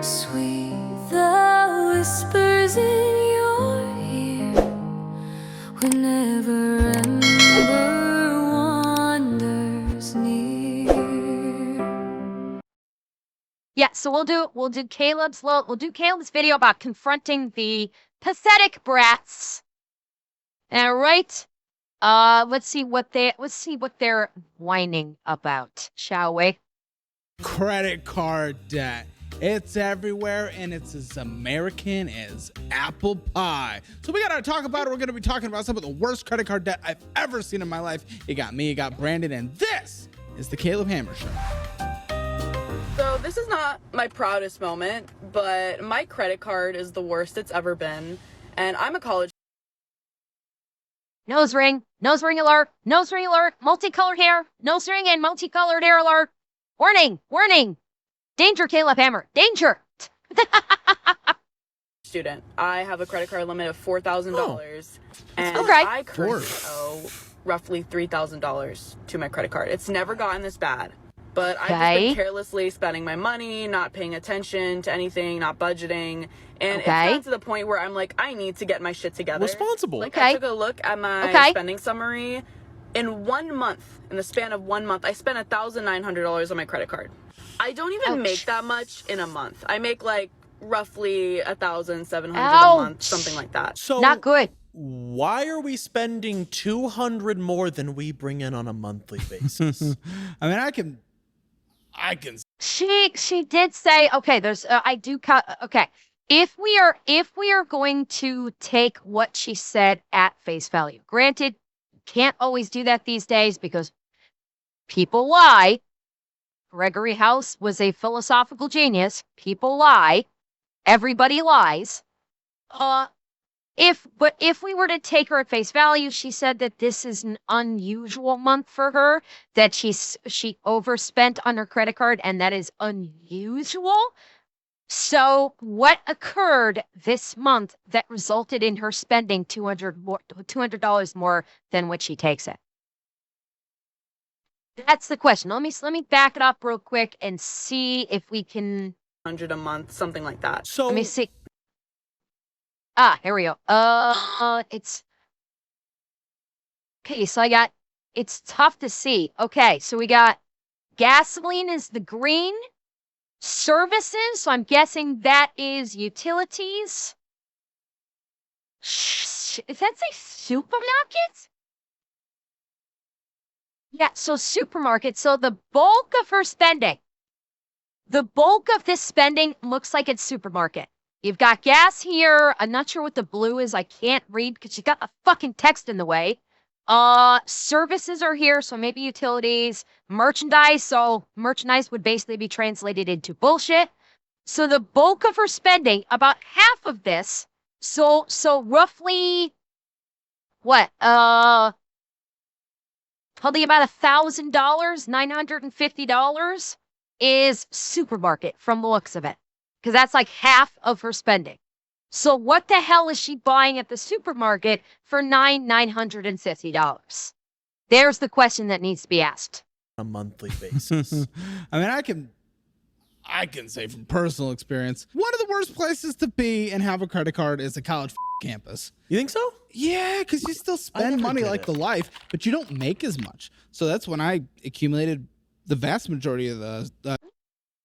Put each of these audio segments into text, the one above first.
Sweet the whispers in your ear whenever Ember wanders near. Yeah, so we'll do Caleb's video about confronting the pathetic brats. All right. Let's see what they're whining about, shall we? Credit card debt. It's everywhere and it's as American as apple pie. So we gotta talk about it. We're gonna be talking about some of the worst credit card debt I've ever seen in my life. You got me, you got Brandon, and this is the Caleb Hammer Show. So this is not my proudest moment, but my credit card is the worst it's ever been. And I'm a college. Nose ring alert, multicolored hair, nose ring and multicolored hair alert. Warning, danger, Caleb Hammer, danger. Student. I have a credit card limit of $4,000, and Okay. I currently owe roughly $3,000 to my credit card. It's never gotten this bad, but I've just been carelessly spending my money, not paying attention to anything, not budgeting, and it's gotten to the point where I'm like, I need to get my shit together. Responsible. Like, I took a look at my spending summary. In 1 month, in the span of 1 month, I spent $1,900 on my credit card. I don't even make that much in a month. I make like roughly $1,700 a month, something like that. So not good. Why are we spending $200 more than we bring in on a monthly basis? I mean, I can. She did say, okay, there's okay. If we are going to take what she said at face value, granted, can't always do that these days because people lie. Gregory House was a philosophical genius. People lie. Everybody lies. If we were to take her at face value, she said that this is an unusual month for her, that she overspent on her credit card, and that is unusual. So what occurred this month that resulted in her spending $200 more than what she takes it? That's the question. Let me back it up real quick and see if we can. $100 a month, something like that. So Let me see. Here we go. It's okay. So it's tough to see. Okay, so we got gasoline is the green. Services, so I'm guessing that is utilities. Does that say supermarkets? Yeah, so supermarket. So the bulk of her spending, the bulk of this spending looks like it's supermarket. You've got gas here. I'm not sure what the blue is. I can't read because you got a fucking text in the way. Services are here, so maybe utilities, merchandise. So merchandise would basically be translated into bullshit. So the bulk of her spending, about half of this, so roughly, what? Probably about $1,000, $950 is supermarket from the looks of it, because that's like half of her spending. So what the hell is she buying at the supermarket for $950? There's the question that needs to be asked. On a monthly basis. I mean, I can say from personal experience, one of the worst places to be and have a credit card is a college campus. You think so? Yeah, because you still spend money like the life, but you don't make as much. So that's when I accumulated the vast majority of the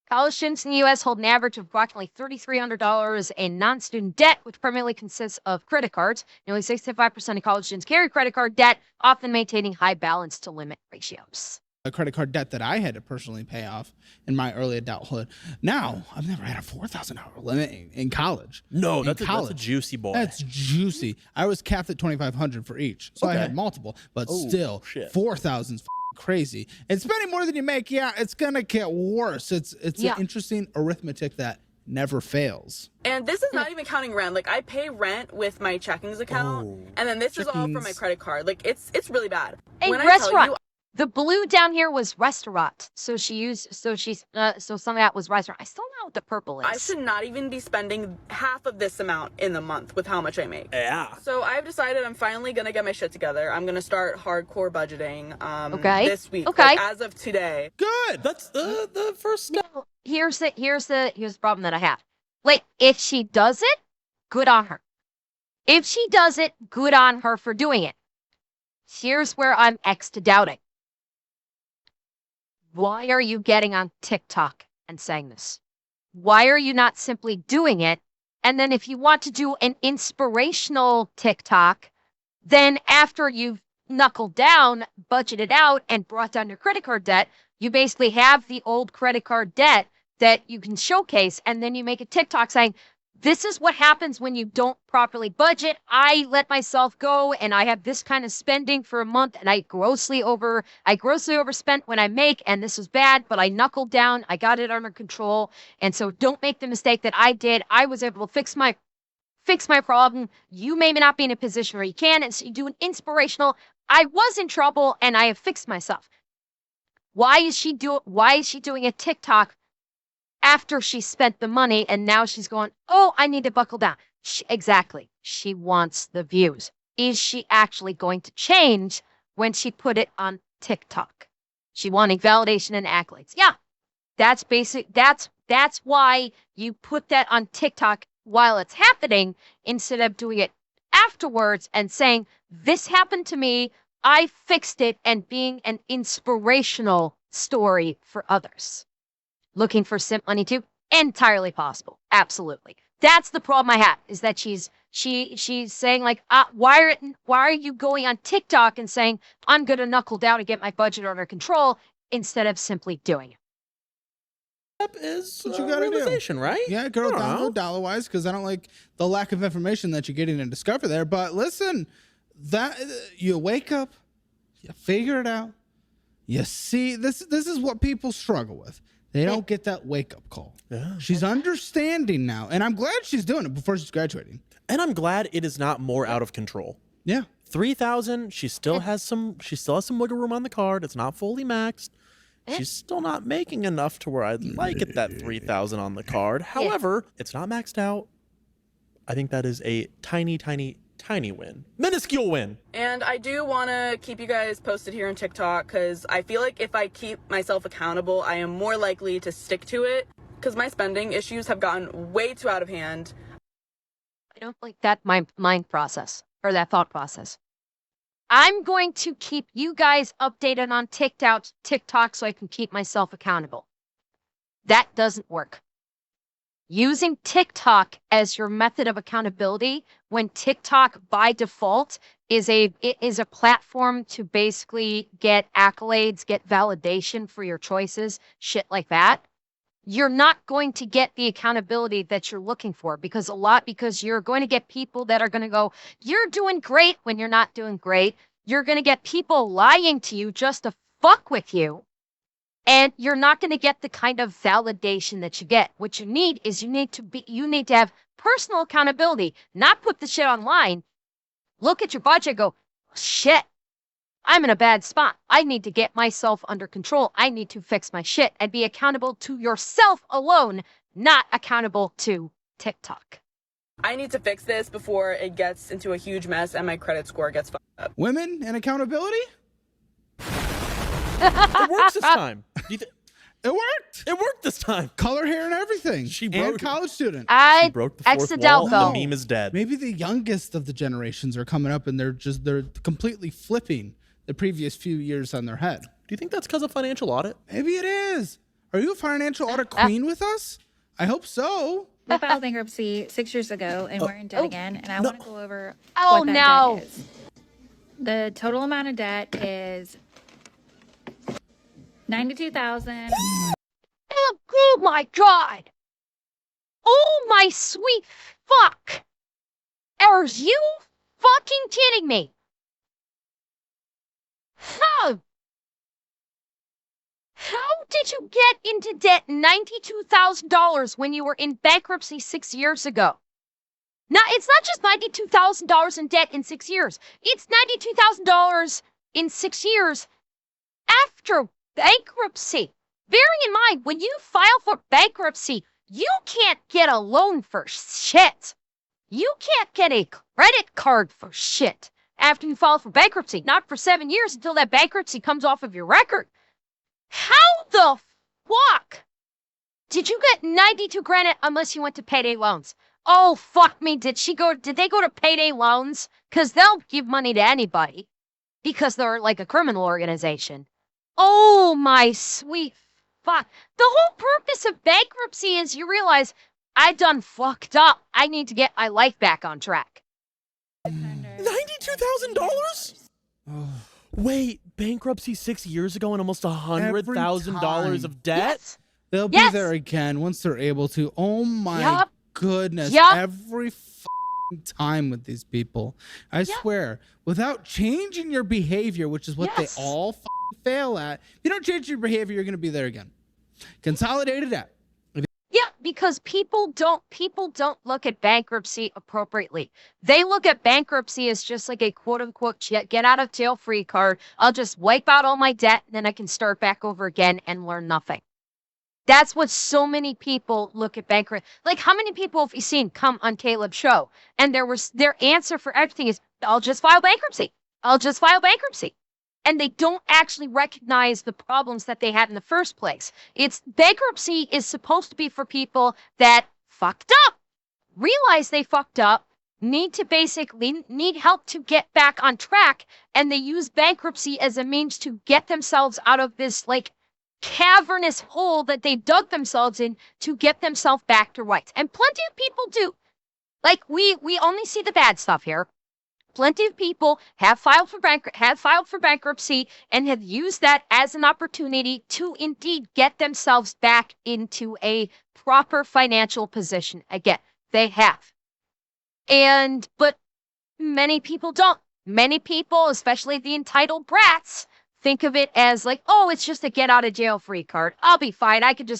College students in the U.S. hold an average of approximately $3,300 in non-student debt, which primarily consists of credit cards. Nearly 65% of college students carry credit card debt, often maintaining high balance to limit ratios. A credit card debt that I had to personally pay off in my early adulthood. Now, I've never had a $4,000 limit in college. No, that's a juicy boy. That's juicy. I was capped at $2,500 for each, so I had multiple, but still, 4,000 crazy. And spending more than you make, yeah, it's gonna get worse. It's an interesting arithmetic that never fails. And this is not even counting rent. Like, I pay rent with my checkings account, and then this is all from my credit card. Like, it's really bad. A restaurant. The blue down here was restaurant. So some of that was restaurant. I still don't know what the purple is. I should not even be spending half of this amount in the month with how much I make. Yeah. So I've decided I'm finally going to get my shit together. I'm going to start hardcore budgeting this week. Okay. Like, as of today. Good. That's the first step. Here's the problem that I have. Like, if she does it, good on her. If she does it, good on her for doing it. Here's where I'm X to doubting. Why are you getting on TikTok and saying this? Why are you not simply doing it? And then if you want to do an inspirational TikTok, then after you've knuckled down, budgeted out, and brought down your credit card debt, you basically have the old credit card debt that you can showcase. And then you make a TikTok saying, this is what happens when you don't properly budget. I let myself go and I have this kind of spending for a month and I grossly overspent when I make, and this was bad, but I knuckled down. I got it under control. And so don't make the mistake that I did. I was able to fix my problem. You may not be in a position where you can. And so you do an inspirational, I was in trouble and I have fixed myself. Why is she doing a TikTok after she spent the money and now she's going, oh, I need to buckle down? Exactly. She wants the views. Is she actually going to change when she put it on TikTok? She wanting validation and accolades. Yeah, that's basic. That's why you put that on TikTok while it's happening instead of doing it afterwards and saying, this happened to me, I fixed it, and being an inspirational story for others. Looking for simp money too? Entirely possible. Absolutely. That's the problem I have, is that she's saying like, why are you going on TikTok and saying, I'm going to knuckle down and get my budget under control, instead of simply doing it? Is What you gotta realization, right? Yeah, girl, I don't know. download dollar-wise, because I don't like the lack of information that you're getting to discover there. But listen, that you wake up, you figure it out, you see, this is what people struggle with. They don't get that wake-up call. Yeah. She's understanding now, and I'm glad she's doing it before she's graduating. And I'm glad it is not more out of control. Yeah. 3,000. She still has some wiggle room on the card. It's not fully maxed. She's still not making enough to where I'd like it, that 3,000 on the card. However, it's not maxed out. I think that is a tiny, tiny, tiny win. Minuscule win. And I do want to keep you guys posted here on TikTok, because I feel like if I keep myself accountable, I am more likely to stick to it, because my spending issues have gotten way too out of hand. I don't like that mind process, or that thought process. I'm going to keep you guys updated on TikTok so I can keep myself accountable. That doesn't work. Using TikTok as your method of accountability, when TikTok by default is a platform to basically get accolades, get validation for your choices, shit like that, you're not going to get the accountability that you're looking for, because you're going to get people that are going to go, you're doing great, when you're not doing great. You're going to get people lying to you just to fuck with you. And you're not going to get the kind of validation that you get. What you need is you need to have personal accountability, not put the shit online. Look at your budget, go, shit, I'm in a bad spot. I need to get myself under control. I need to fix my shit, and be accountable to yourself alone, not accountable to TikTok. I need to fix this before it gets into a huge mess and my credit score gets fucked up. Women and accountability? It works this time. It worked. It worked this time. Color hair and everything. She and broke it. college student. She I broke the fourth exited wall, out, and the meme is dead. Maybe the youngest of the generations are coming up and they're completely flipping the previous few years on their head. Do you think that's because of financial audit? Maybe it is. Are you a financial audit queen with us? I hope so. I filed bankruptcy 6 years ago, and we're in debt again. And I want to go over Oh, what that no. debt is. The total amount of debt is $92,000. Oh my God. Oh my sweet fuck. Are you fucking kidding me? How did you get into debt $92,000 when you were in bankruptcy 6 years ago? Now, it's not just $92,000 in debt in 6 years. It's $92,000 in 6 years after bankruptcy. Bearing in mind, when you file for bankruptcy, you can't get a loan for shit. You can't get a credit card for shit after you file for bankruptcy. Not for 7 years, until that bankruptcy comes off of your record. How the fuck Did you get 92 grand unless you went to payday loans? Oh, fuck me. Did they go to payday loans? Because they'll give money to anybody because they're like a criminal organization. Oh, my sweet fuck. The whole purpose of bankruptcy is you realize I done fucked up. I need to get my life back on track. $92,000? Wait, bankruptcy 6 years ago and almost $100,000 of debt? Yes. They'll be there again once they're able to. Oh my goodness. Yup. Every time with these people. I swear, without changing your behavior, which is what they all fail at, if you don't change your behavior, you're going to be there again. Consolidated debt. Yeah, because people don't look at bankruptcy appropriately. They look at bankruptcy as just like a quote unquote get out of jail free card. I'll just wipe out all my debt and then I can start back over again and learn nothing. That's what so many people look at bankruptcy. Like, how many people have you seen come on Caleb's show and their answer for everything is, I'll just file bankruptcy. I'll just file bankruptcy. And they don't actually recognize the problems that they had in the first place. It's bankruptcy is supposed to be for people that fucked up, realize they fucked up, need help to get back on track, and they use bankruptcy as a means to get themselves out of this like cavernous hole that they dug themselves in to get themselves back to rights. And plenty of people do. Like we only see the bad stuff here. Plenty of people have filed for bankruptcy and have used that as an opportunity to indeed get themselves back into a proper financial position again. They have. But many people don't. Many people, especially the entitled brats, think of it as like, oh, it's just a get out of jail free card. I'll be fine. I could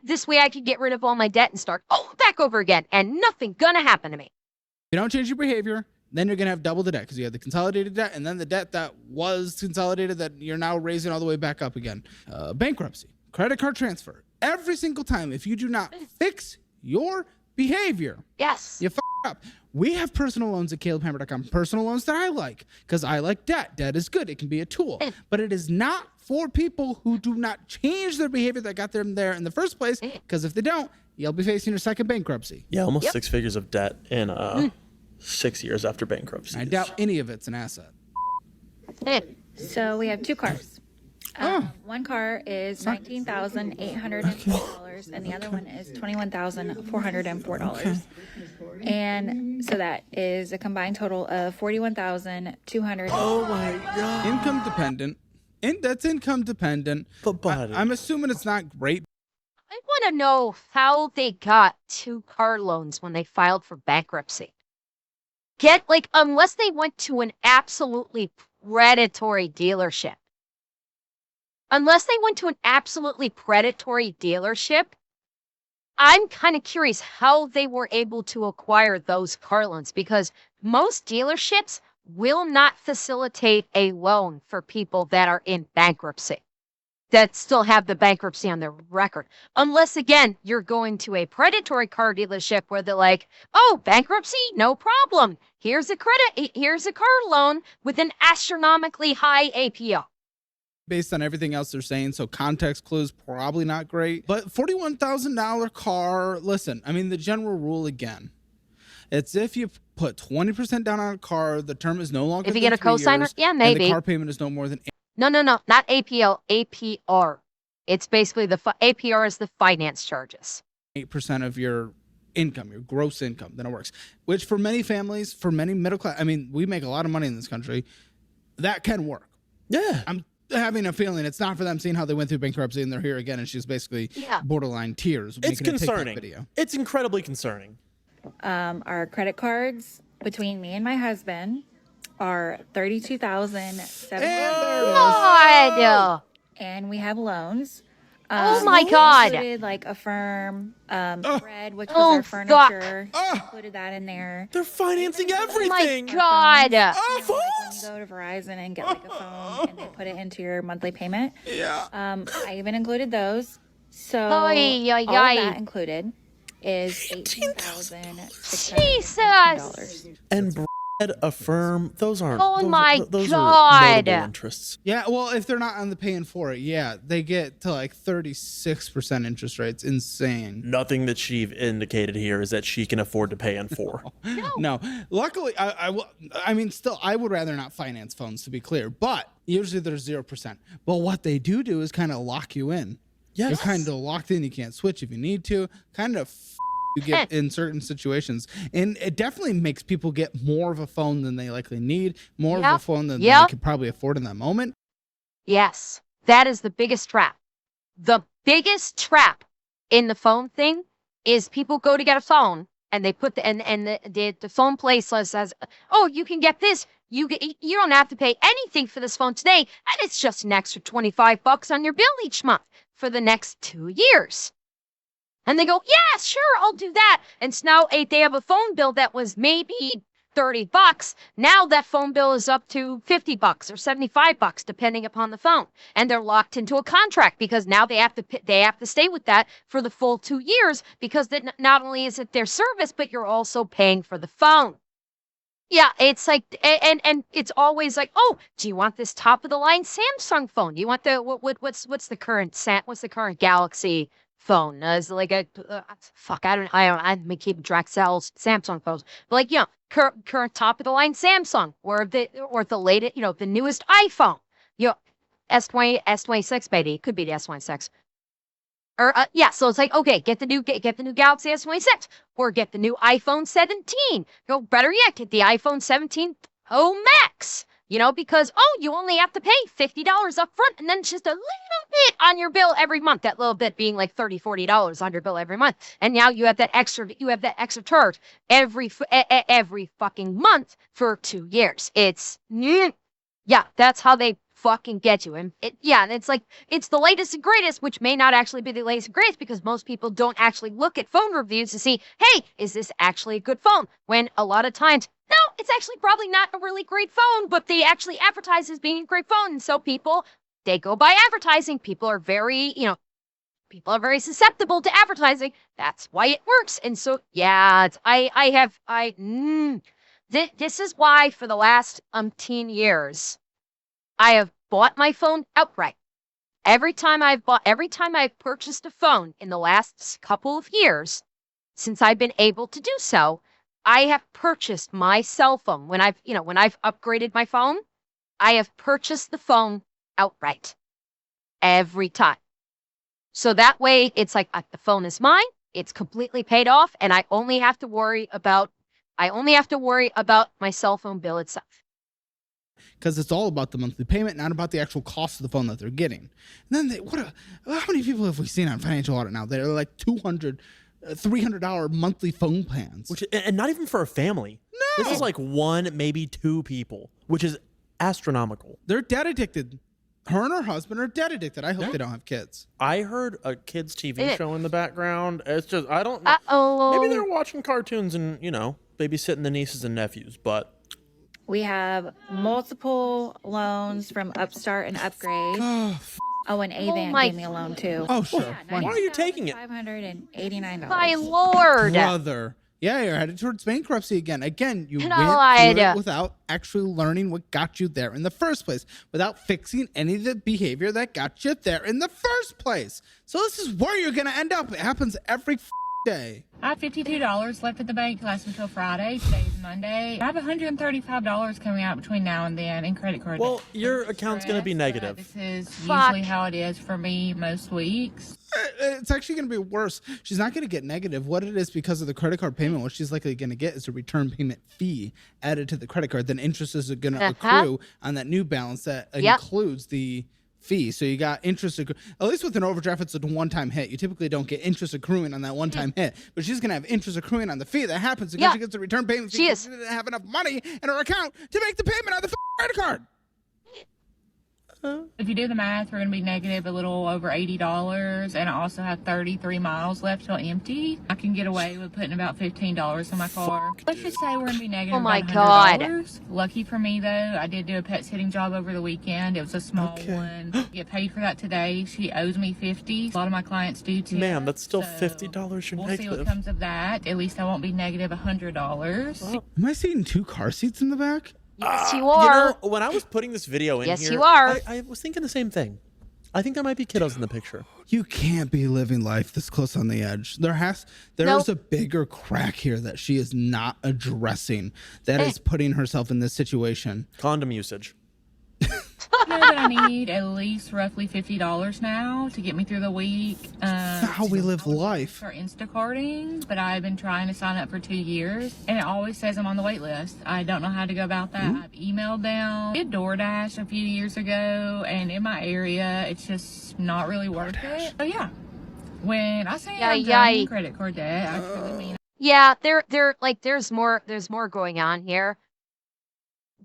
this way I could get rid of all my debt and start back over again and nothing gonna happen to me. If you don't change your behavior, then you're going to have double the debt because you have the consolidated debt and then the debt that was consolidated that you're now raising all the way back up again. Bankruptcy, credit card transfer. Every single time, if you do not fix your behavior, you fuck up. We have personal loans at calebhammer.com. Personal loans that I like because I like debt. Debt is good. It can be a tool. But it is not for people who do not change their behavior that got them there in the first place, because if they don't, you'll be facing your second bankruptcy. Yeah, almost 6 figures of debt in 6 years after bankruptcy. I doubt any of it's an asset. So we have 2 cars. One car is $19,804 and the other one is $21,404. And so that is a combined total of $41,200. Oh my god. Income dependent. That's income dependent. But I'm assuming it's not great. I want to know how they got 2 car loans when they filed for bankruptcy. Unless they went to an absolutely predatory dealership. Unless they went to an absolutely predatory dealership, I'm kind of curious how they were able to acquire those car loans, because most dealerships will not facilitate a loan for people that are in bankruptcy, that still have the bankruptcy on their record. Unless, again, you're going to a predatory car dealership where they're like, oh, bankruptcy? No problem. Here's a car loan with an astronomically high APR. Based on everything else they're saying, so context clues probably not great. But $41,000 car, listen, I mean, the general rule again, it's if you put 20% down on a car, the term is no longer if you get a cosigner, yeah, maybe. And the car payment is no more than No, not APL, APR. It's basically APR is the finance charges. 8% of your income, your gross income, then it works. Which for many families, for many middle class, I mean, we make a lot of money in this country, that can work. Yeah. I'm having a feeling it's not for them seeing how they went through bankruptcy and they're here again and she's basically borderline tears. It's concerning. It's incredibly concerning. Our credit cards between me and my husband are $32,700. And we have loans. Oh my God! Included like Affirm, Bread, which was our furniture. Included that in there. They're financing everything. Oh my God! When you go to Verizon and get like a phone, and they put it into your monthly payment. Yeah. I even included those. So all of that included is $18,600. Jesus. And Affirm, those aren't. Oh those, my those God. are notable interests. Yeah, well, if they're not on the paying for it, yeah, they get to like 36% interest rates. Insane. Nothing that she indicated here is that she can afford to pay in for. No, luckily, I mean, still, I would rather not finance phones, to be clear, but usually there's 0%. But what they do is kind of lock you in. Yes. You're kind of locked in. You can't switch if you need to. Kind of you get in certain situations. And it definitely makes people get more of a phone than they likely need, more of a phone than they could probably afford in that moment. Yes, that is the biggest trap. The biggest trap in the phone thing is people go to get a phone and they put the phone place says, oh, you can get this. You don't have to pay anything for this phone today, and it's just an extra $25 on your bill each month for the next 2 years. And they go, yeah, sure, I'll do that. And so now they have a phone bill that was maybe $30. Now that phone bill is up to $50 or $75, depending upon the phone. And they're locked into a contract because now they have to stay with that for the full 2 years because not only is it their service, but you're also paying for the phone. Yeah, it's like, and it's always like, oh, do you want this top of the line Samsung phone? Do you want the what's the current Galaxy phone? Is it like a I keep track sells Samsung phones, but like, you know, current top of the line Samsung or the latest, you know, the newest iPhone, you know, S26 baby, it could be the S26. Or so it's like, okay, get the new Galaxy S26 or get the new iPhone 17. Go better yet, get the iPhone 17 Pro Max. You know, because you only have to pay $50 up front and then it's just a little bit on your bill every month. That little bit being like $30, $40 on your bill every month. And now you have that extra charge every fucking month for 2 years. It's that's how they fucking get you. And it's like, it's the latest and greatest, which may not actually be the latest and greatest because most people don't actually look at phone reviews to see, hey, is this actually a good phone? When a lot of times, no, it's actually probably not a really great phone, but they actually advertise as being a great phone. And so people, they go by advertising. People are very susceptible to advertising. That's why it works. And so, this is why for the last umpteen years, I have bought my phone outright. Every time I've purchased a phone in the last couple of years, since I've been able to do so, I have purchased my cell phone. When I've upgraded my phone, I have purchased the phone outright. Every time. So that way it's like the phone is mine, it's completely paid off, and I only have to worry about my cell phone bill itself. Because it's all about the monthly payment, not about the actual cost of the phone that they're getting. And then how many people have we seen on Financial Audit now? They're like $200, $300 monthly phone plans. And not even for a family. No. This is like one, maybe two people, which is astronomical. They're debt addicted. Her and her husband are debt addicted. I hope they don't have kids. I heard a kids' TV show in the background. It's just, I don't know. Maybe they're watching cartoons and, babysitting the nieces and nephews, but... We have multiple loans from Upstart and Upgrade. And Avant gave me a loan too. Oh, sure. Yeah, why are you taking it? $589. My lord. Brother. Yeah, you're headed towards bankruptcy again. Again, you went through it without actually learning what got you there in the first place, without fixing any of the behavior that got you there in the first place. So this is where you're going to end up. It happens every day. I have $52 left at the bank, lasts until Friday. Today's Monday. I have $135 coming out between now and then in credit card. Well, your account's going to be negative. This is usually how it is for me most weeks. It's actually going to be worse. She's not going to get negative. What it is because of the credit card payment, what she's likely going to get is a return payment fee added to the credit card. Then interest is going to accrue on that new balance that includes the fee. So you got interest, at least with an overdraft, it's a one-time hit. You typically don't get interest accruing on that one-time hit, but she's going to have interest accruing on the fee. That happens because she gets a return payment fee because she didn't have enough money in her account to make the payment on the credit card. If you do the math, we're going to be negative a little over $80, and I also have 33 miles left till empty. I can get away with putting about $15 in my car. Let's just say we're going to be negative Oh my about God. $100. Lucky for me, though, I did do a pet sitting job over the weekend. It was a small one. Get paid for that today. She owes me $50. A lot of my clients do too. Man, that's still so $50 you're we'll see what negative. comes of that. At least I won't be negative $100. Am I seeing 2 car seats in the back? Yes, you are. You know, when I was putting this video in Yes, here, you are. I was thinking the same thing. I think there might be kiddos in the picture. You can't be living life this close on the edge. There's Nope. a bigger crack here that she is not addressing that is putting herself in this situation. Condom usage. I know that I need at least roughly $50 now to get me through the week. That's not how we live life. For Instacarting, but I've been trying to sign up for 2 years, and it always says I'm on the wait list. I don't know how to go about that. I've emailed them. I did DoorDash a few years ago, and in my area, it's just not really worth it. So yeah, when I say I'm drowning in credit card debt, I really mean. Yeah, there's more going on here.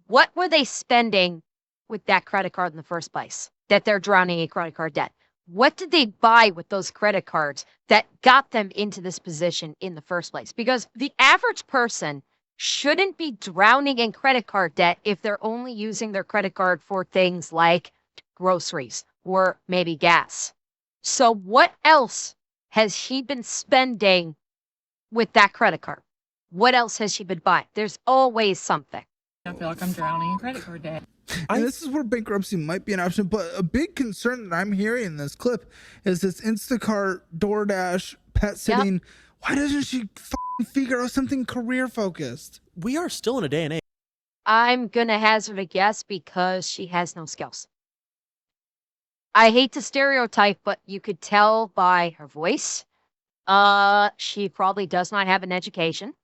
What were they spending with that credit card in the first place that they're drowning in credit card debt? What did they buy with those credit cards that got them into this position in the first place? Because the average person shouldn't be drowning in credit card debt if they're only using their credit card for things like groceries or maybe gas. So what else has she been spending with that credit card? What else has she been buying? There's always something. I feel like I'm drowning in credit card debt. And this is where bankruptcy might be an option, but a big concern that I'm hearing in this clip is this Instacart, DoorDash, pet sitting. Yep. Why doesn't she figure out something career focused? We are still in a day and age. I'm going to hazard a guess because she has no skills. I hate to stereotype, but you could tell by her voice. She probably does not have an education.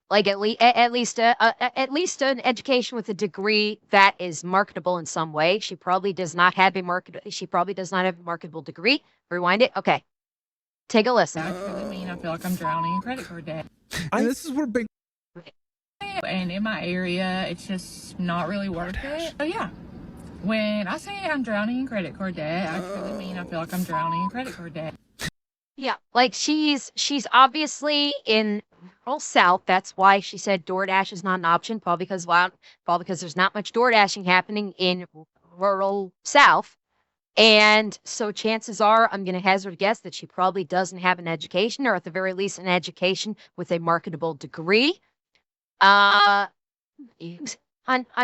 Like at least an education with a degree that is marketable in some way. She probably does not have a marketable degree. Rewind it. Okay. Take a listen. I really mean I feel like I'm drowning in credit card debt. And this is where and in my area, it's just not really worth it. So yeah, when I say I'm drowning in credit card debt, I really mean I feel like I'm drowning in credit card debt. Yeah, like she's obviously in rural South. That's why she said DoorDash is not an option. Probably because there's not much DoorDashing happening in rural South. And so chances are, I'm going to hazard a guess that she probably doesn't have an education, or at the very least an education with a marketable degree. I'm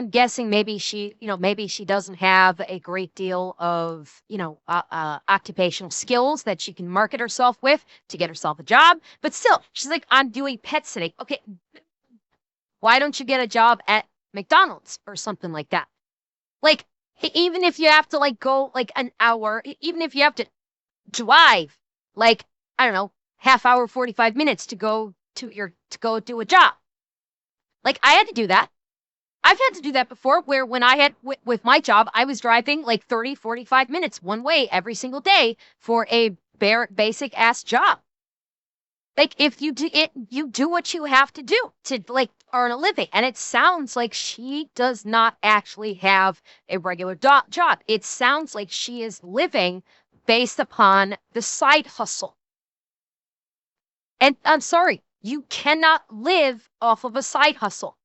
guessing maybe she doesn't have a great deal of, occupational skills that she can market herself with to get herself a job. But still, she's like, I'm doing pet sitting. Okay, why don't you get a job at McDonald's or something like that? Like, even if you have to go an hour, even if you have to drive, I don't know, half hour, 45 minutes to go do a job. Like, I had to do that. I've had to do that before, where when I had with my job, I was driving 30, 45 minutes one way every single day for a bare basic ass job. Like, if you do it, you do what you have to do to earn a living. And it sounds like she does not actually have a regular job. It sounds like she is living based upon the side hustle. And I'm sorry, you cannot live off of a side hustle.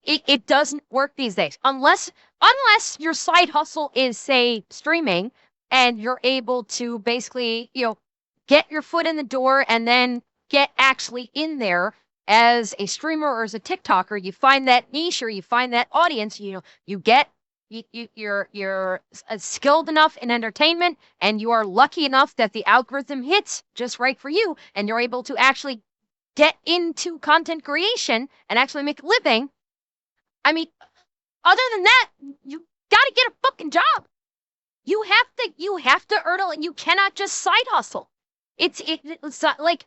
It doesn't work these days. Unless your side hustle is, say, streaming, and you're able to basically, get your foot in the door and then get actually in there as a streamer or as a TikToker. You find that niche or you find that audience, you're skilled enough in entertainment, and you are lucky enough that the algorithm hits just right for you, and you're able to actually get into content creation and actually make a living. I mean, other than that, you gotta get a fucking job. You have to earn you cannot just side hustle. It's like,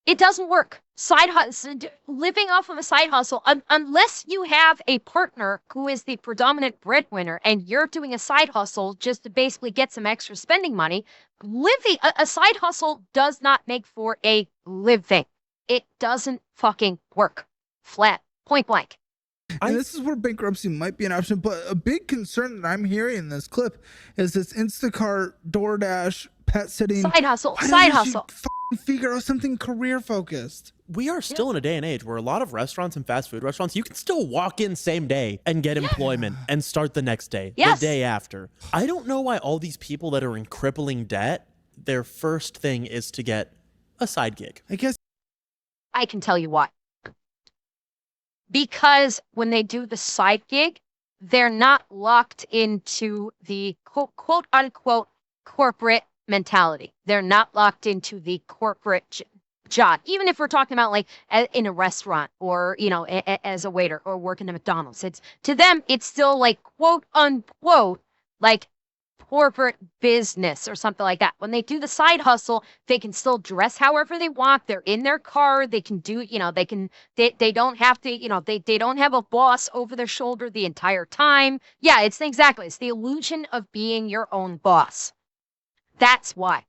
it doesn't work. Side hustle, living off of a side hustle, unless you have a partner who is the predominant breadwinner and you're doing a side hustle just to basically get some extra spending money. A side hustle does not make for a living. It doesn't fucking work. Flat, point blank. And this is where bankruptcy might be an option, but a big concern that I'm hearing in this clip is this Instacart, DoorDash, pet sitting. Side hustle. Why Side doesn't she hustle. figure out something career focused? We are still in a day and age where a lot of restaurants and fast food restaurants, you can still walk in same day and get employment and start the next day, Yes. the day after. I don't know why all these people that are in crippling debt, their first thing is to get a side gig. I guess I can tell you why. Because when they do the side gig, they're not locked into the quote unquote corporate mentality. They're not locked into the corporate job. Even if we're talking about like in a restaurant or, you know, as a waiter or working at McDonald's, it's to them, it's still like quote unquote, like corporate business or something like that. When they do the side hustle, they can still dress however they want. They're in their car. They can do, you know, they don't have to, you know, they don't have a boss over their shoulder the entire time. Yeah, it's the illusion of being your own boss. That's why.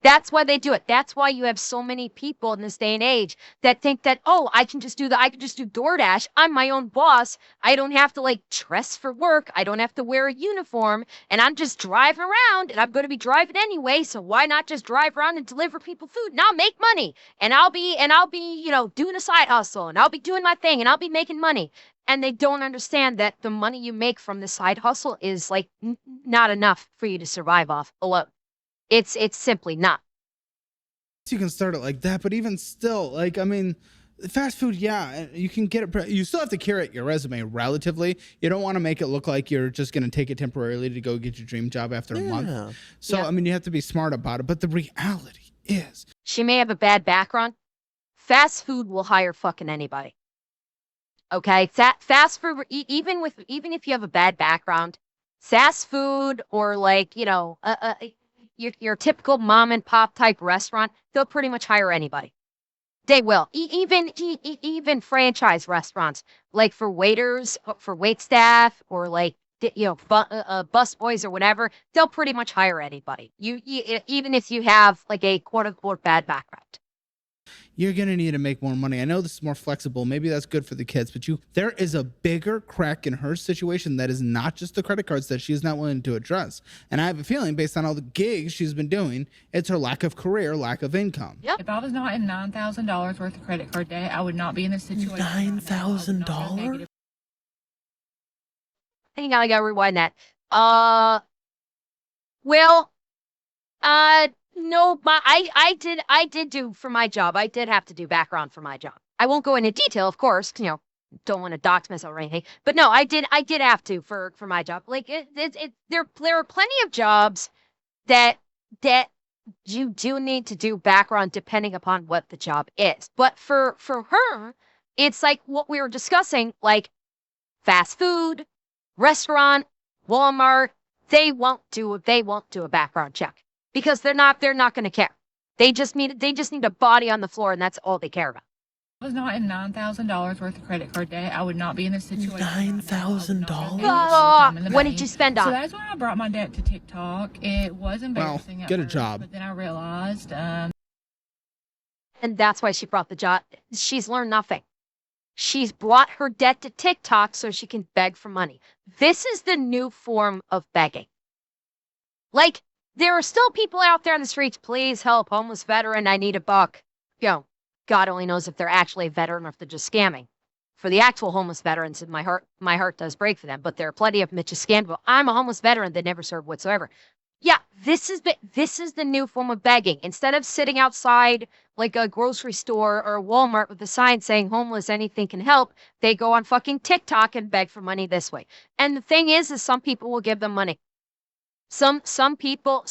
That's why they do it. That's why you have so many people in this day and age that think that, oh, I can just do DoorDash. I'm my own boss. I don't have to like dress for work. I don't have to wear a uniform, and I'm just driving around, and I'm going to be driving anyway. So why not just drive around and deliver people food? And I'll make money, and I'll be, you know, doing a side hustle, and I'll be doing my thing, and I'll be making money. And they don't understand that the money you make from the side hustle is like not enough for you to survive off alone. It's simply not. you can start it like that, but even still, like, I mean, fast food, yeah, you can get it. You still have to curate your resume relatively. You don't want to make it look like you're just going to take it temporarily to go get your dream job after a month. So, I mean, you have to be smart about it. But the reality is, she may have a bad background. Fast food will hire fucking anybody. Okay, fast food, even if you have a bad background, fast food or like, you know, your typical mom and pop type restaurant, they'll pretty much hire anybody. They will. Even franchise restaurants, like for waiters, for wait staff, or like, you know, bus boys or whatever, they'll pretty much hire anybody. You even if you have like a quote unquote bad background. you're going to need to make more money. I know this is more flexible. Maybe that's good for the kids, but there is a bigger crack in her situation that is not just the credit cards that she is not willing to address. And I have a feeling, based on all the gigs she's been doing, it's her lack of career, lack of income. Yep. If I was not in $9,000 worth of credit card debt, I would not be in this situation. $9,000? I think I gotta rewind that. No, but I did do for my job. I did have to do background for my job. I won't go into detail, of course, you know, don't want to dox myself or anything. But no, I did have to for my job. Like there are plenty of jobs that you do need to do background depending upon what the job is. But for her, it's like what we were discussing, like fast food, restaurant, Walmart, they won't do a background check because they're not going to care. They just need a body on the floor, and that's all they care about. If I was not in $9,000 worth of credit card debt, I would not be in this situation. $9,000? What did you spend on? So that's when I brought my debt to TikTok. It was embarrassing. Well, get a first, job. But then I realized. And that's why she brought the job. She's learned nothing. She's brought her debt to TikTok so she can beg for money. This is the new form of begging. Like, there are still people out there in the streets, please help, homeless veteran, I need $1. You know, God only knows if they're actually a veteran or if they're just scamming. For the actual homeless veterans, my heart does break for them, but there are plenty of them that just scam. I'm a homeless veteran that never served whatsoever. Yeah, this is the new form of begging. Instead of sitting outside like a grocery store or a Walmart with a sign saying homeless, anything can help, they go on fucking TikTok and beg for money this way. And the thing is some people will give them money. Some people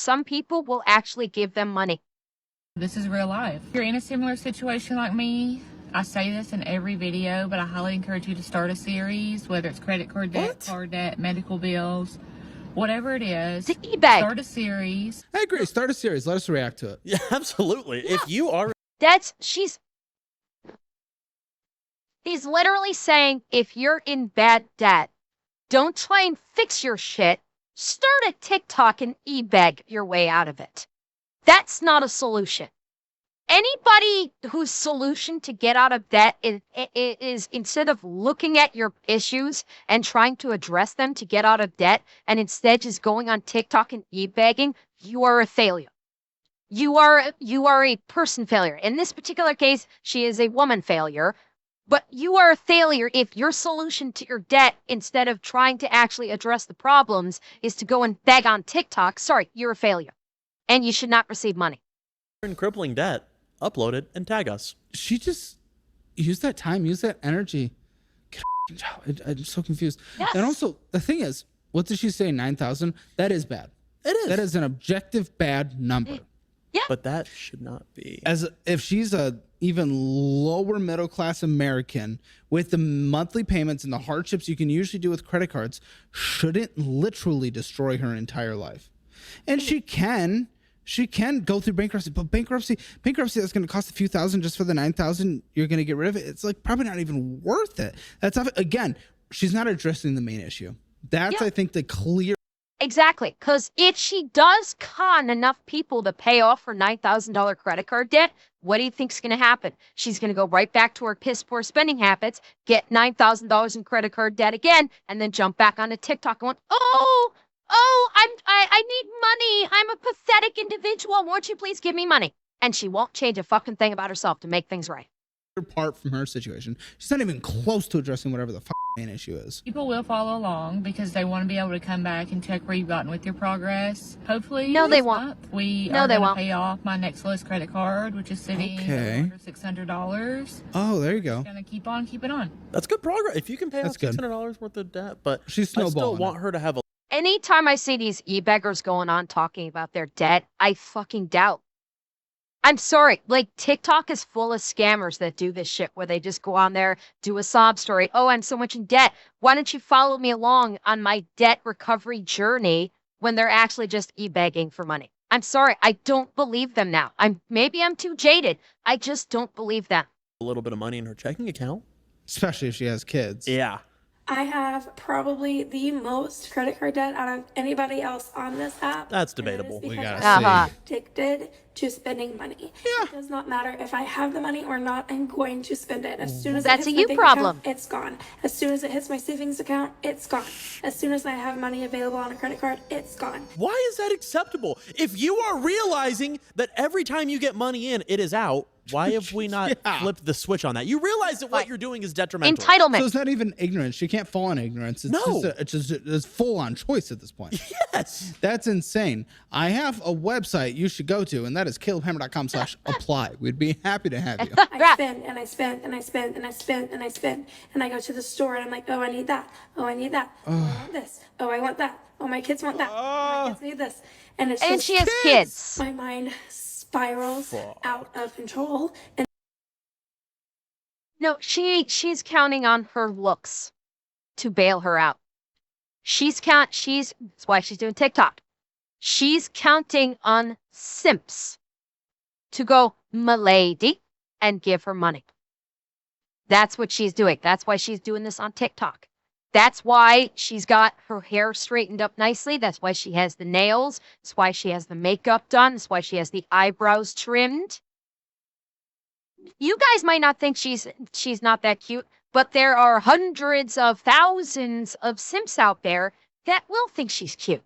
will actually give them money. This is real life. If you're in a similar situation like me, I say this in every video, but I highly encourage you to start a series, whether it's credit card debt, car debt, medical bills, whatever it is. To eBay. Start a series. I agree. Start a series. Let us react to it. Yeah, absolutely. Yeah. If you are... He's literally saying, if you're in bad debt, don't try and fix your shit. Start a TikTok and e-beg your way out of it. That's not a solution. anybody whose solution to get out of debt is instead of looking at your issues and trying to address them to get out of debt, and instead just going on TikTok and e-begging, you are a failure. You are a person failure. In this particular case, she is a woman failure. But you are a failure if your solution to your debt, instead of trying to actually address the problems, is to go and beg on TikTok. Sorry, you're a failure. And you should not receive money. You're in crippling debt. Upload it and tag us. She just use that time, use that energy. Get a job. I'm so confused. Yes. And also, the thing is, what did she say? 9,000? That is bad. It is. That is an objective bad number. But that should not be. As if she's a even lower middle class American with the monthly payments and the hardships you can usually do with credit cards, shouldn't literally destroy her entire life. And she can go through bankruptcy, but bankruptcy that's going to cost a few thousand just for the 9,000 you're going to get rid of it. It's like probably not even worth it. That's again, she's not addressing the main issue. That's I think the clear. Exactly. Because if she does con enough people to pay off her $9,000 credit card debt, what do you think's going to happen? She's going to go right back to her piss poor spending habits, get $9,000 in credit card debt again, and then jump back onto TikTok and I need money. I'm a pathetic individual. Won't you please give me money? And she won't change a fucking thing about herself to make things right. Apart from her situation, she's not even close to addressing whatever the main issue is. People will follow along because they want to be able to come back and check where you've gotten with your progress. Hopefully, No, they this won't. month we No, are they going to won't. pay off my Nextless credit card, which is sitting Okay. under $600. Oh, there you go. Going to keep on keeping on. That's good progress. If you can pay That's off good. $600 worth of debt, but She's I still snowballing want it. her to have a Anytime I see these e-beggars going on talking about their debt, I fucking doubt. I'm sorry, like TikTok is full of scammers that do this shit where they just go on there, do a sob story. Oh, I'm so much in debt. Why don't you follow me along on my debt recovery journey when they're actually just e-begging for money? I'm sorry, I don't believe them now. Maybe I'm too jaded. I just don't believe them. little bit of money in her checking account. Especially if she has kids. Yeah. I have probably the most credit card debt out of anybody else on this app. That's and it is debatable. We because gotta I'm see. addicted to spending money. It does not matter if I have the money or not, I'm going to spend it. As soon as That's it a hits my you bank problem. account, it's gone. As soon as it hits my savings account, it's gone. As soon as I have money available on a credit card, it's gone. Why is that acceptable? If you are realizing that every time you get money in, it is out, why have we not flipped the switch on that? You realize that what you're doing is detrimental. Entitlement. So it's not even ignorance. She can't fall on ignorance. It's No. it's full on choice at this point. Yes. That's insane. I have a website you should go to, and that is calebhammer.com/apply. We'd be happy to have you. I spend and I spend and I spend and I spend and I spend and I go to the store and I'm like, oh, I need that. Oh, I need that. Oh, I want this. Oh, I want that. Oh, my kids want that. Oh, my kids need this. And it's And just she has kids. my mind spirals out of control. And No, she's counting on her looks to bail her out. That's why she's doing TikTok. She's counting on simps to go, "M'lady," and give her money. That's what she's doing. That's why she's doing this on TikTok. That's why she's got her hair straightened up nicely. That's why she has the nails. That's why she has the makeup done. That's why she has the eyebrows trimmed. You guys might not think she's not that cute, but there are hundreds of thousands of simps out there that will think she's cute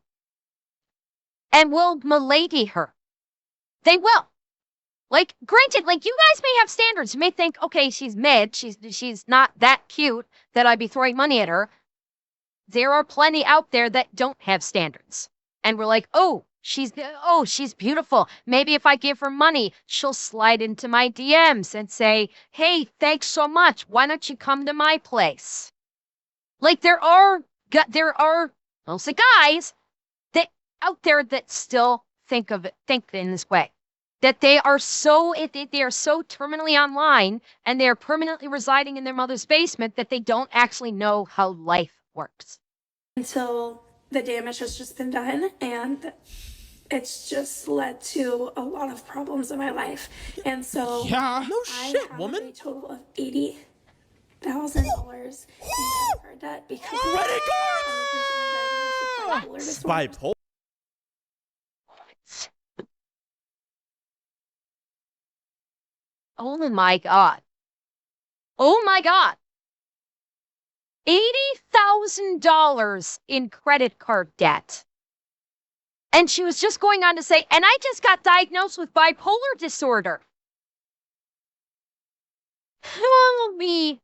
and will m'lady her. They will. Like, granted, like you guys may have standards. You may think, okay, she's mid. She's not that cute that I'd be throwing money at her. There are plenty out there that don't have standards. And we're like, oh, she's beautiful. Maybe if I give her money, she'll slide into my DMs and say, hey, thanks so much. Why don't you come to my place? Like there are mostly guys that out there that still think in this way. That they are so terminally online and they are permanently residing in their mother's basement that they don't actually know how life works. until the damage has just been done, and it's just led to a lot of problems in my life. And so Yeah. No I shit, have woman. a total of $80,000 in credit card debt because Credit I was recently diagnosed with bipolar disorder. Bipolar. Oh my God. Oh my God. $80,000 in credit card debt. And she was just going on to say, and I just got diagnosed with bipolar disorder. Holy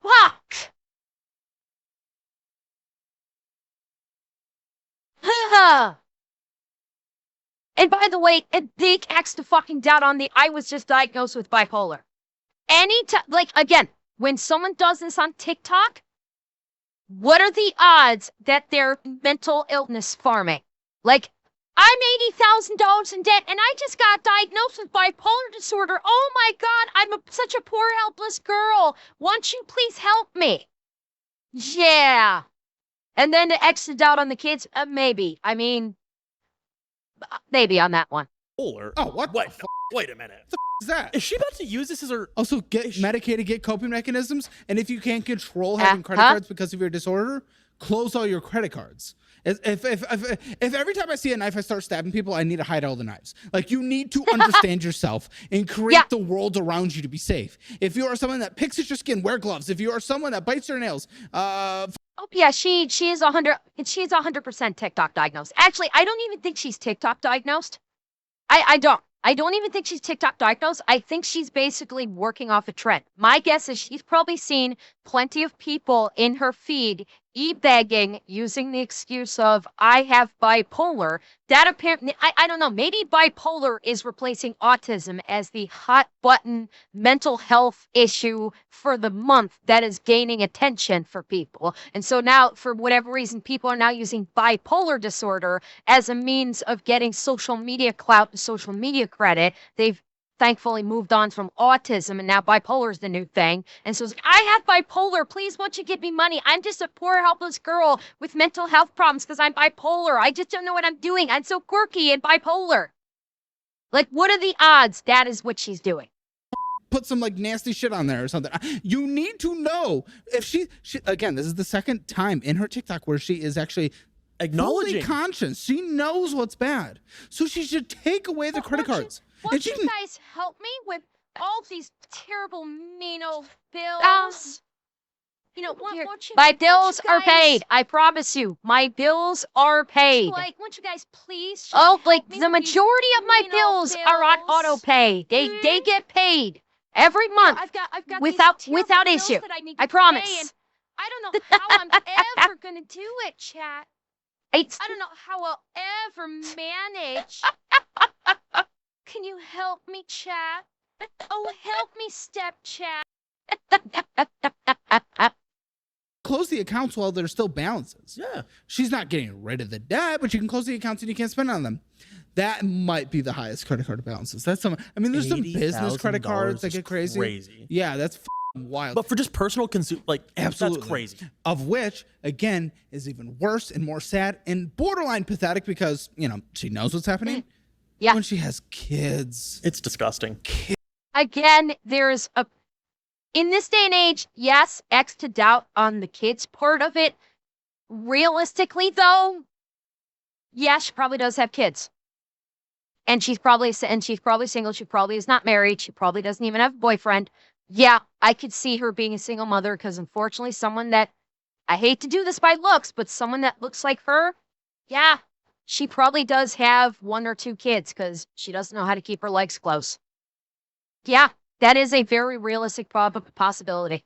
fuck. And by the way, a big X to fucking doubt on the I was just diagnosed with bipolar. Anytime, like, again, when someone does this on TikTok, what are the odds that they're mental illness farming? Like, I'm $80,000 in debt and I just got diagnosed with bipolar disorder. Oh my God, I'm such a poor, helpless girl. Won't you please help me? Yeah. And then to X to doubt on the kids, maybe. I mean, maybe on that one. Polar. Oh, what? Wait, wait a minute. What the is that? Is she about to use this as her? Also, get medicated, get coping mechanisms, and if you can't control having credit cards because of your disorder, close all your credit cards. If every time I see a knife, I start stabbing people, I need to hide all the knives. Like, you need to understand yourself and create the world around you to be safe. If you are someone that picks at your skin, wear gloves. If you are someone that bites your nails, oh yeah, she is 100% TikTok diagnosed. Actually, I don't even think she's TikTok diagnosed. I don't even think she's TikTok diagnosed. I think she's basically working off a trend. My guess is she's probably seen plenty of people in her feed e-begging using the excuse of, I have bipolar. That apparently, I don't know, maybe bipolar is replacing autism as the hot button mental health issue for the month that is gaining attention for people. And so now, for whatever reason, people are now using bipolar disorder as a means of getting social media clout and social media credit. They've thankfully moved on from autism, and now bipolar is the new thing. And so it's like, I have bipolar. Please, won't you give me money? I'm just a poor, helpless girl with mental health problems because I'm bipolar. I just don't know what I'm doing. I'm so quirky and bipolar. Like, what are the odds that is what she's doing? Put some like nasty shit on there or something. You need to know if she again, this is the second time in her TikTok where she is actually acknowledging conscience. She knows what's bad. So she should take away the credit cards. Won't you guys help me with all these terrible, mean old bills? You know, won't you? My bills are paid. I promise you, my bills are paid. Like, won't you guys please? Oh, like the majority of my bills are on auto pay. They get paid every month. I've got without issue. I promise. I don't know how I'm ever gonna do it, chat. I don't know how I'll ever manage. Can you help me, chat? Oh, help me, step chat. Close the accounts while there's still balances. Yeah. She's not getting rid of the debt, but you can close the accounts and you can't spend on them. That might be the highest credit card balances. That's some. I mean, there's some business credit cards that get crazy. Yeah, that's wild. But for just personal consumer, like, absolutely, that's crazy. Of which, again, is even worse and more sad and borderline pathetic because, you know, she knows what's happening. Yeah. When she has kids. It's disgusting. Again, there's a... In this day and age, yes, X to doubt on the kids part of it. Realistically, though, yeah, she probably does have kids. And she's probably single. She probably is not married. She probably doesn't even have a boyfriend. Yeah, I could see her being a single mother because unfortunately someone that, I hate to do this by looks, but someone that looks like her, yeah, she probably does have 1 or 2 kids because she doesn't know how to keep her legs close. Yeah, that is a very realistic possibility.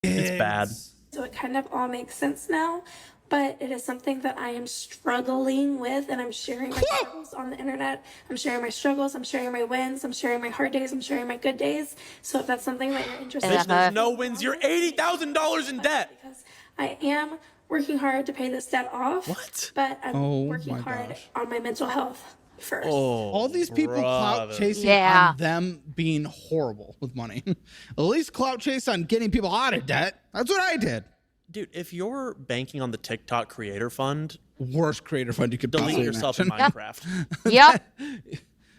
It's bad. So it kind of all makes sense now, but it is something that I am struggling with, and I'm sharing my struggles on the internet. I'm sharing my struggles, I'm sharing my wins, I'm sharing my hard days, I'm sharing my good days. So if that's something that you're interested in. There's no wins. You're $80,000 in debt. Because I am working hard to pay this debt off. What? But I'm working hard on my mental health first. All these people clout chasing on them being horrible with money. At least clout chase on getting people out of debt. That's what I did. Dude, if you're banking on the TikTok creator fund, worst creator fund you could delete yourself in Minecraft. Yep.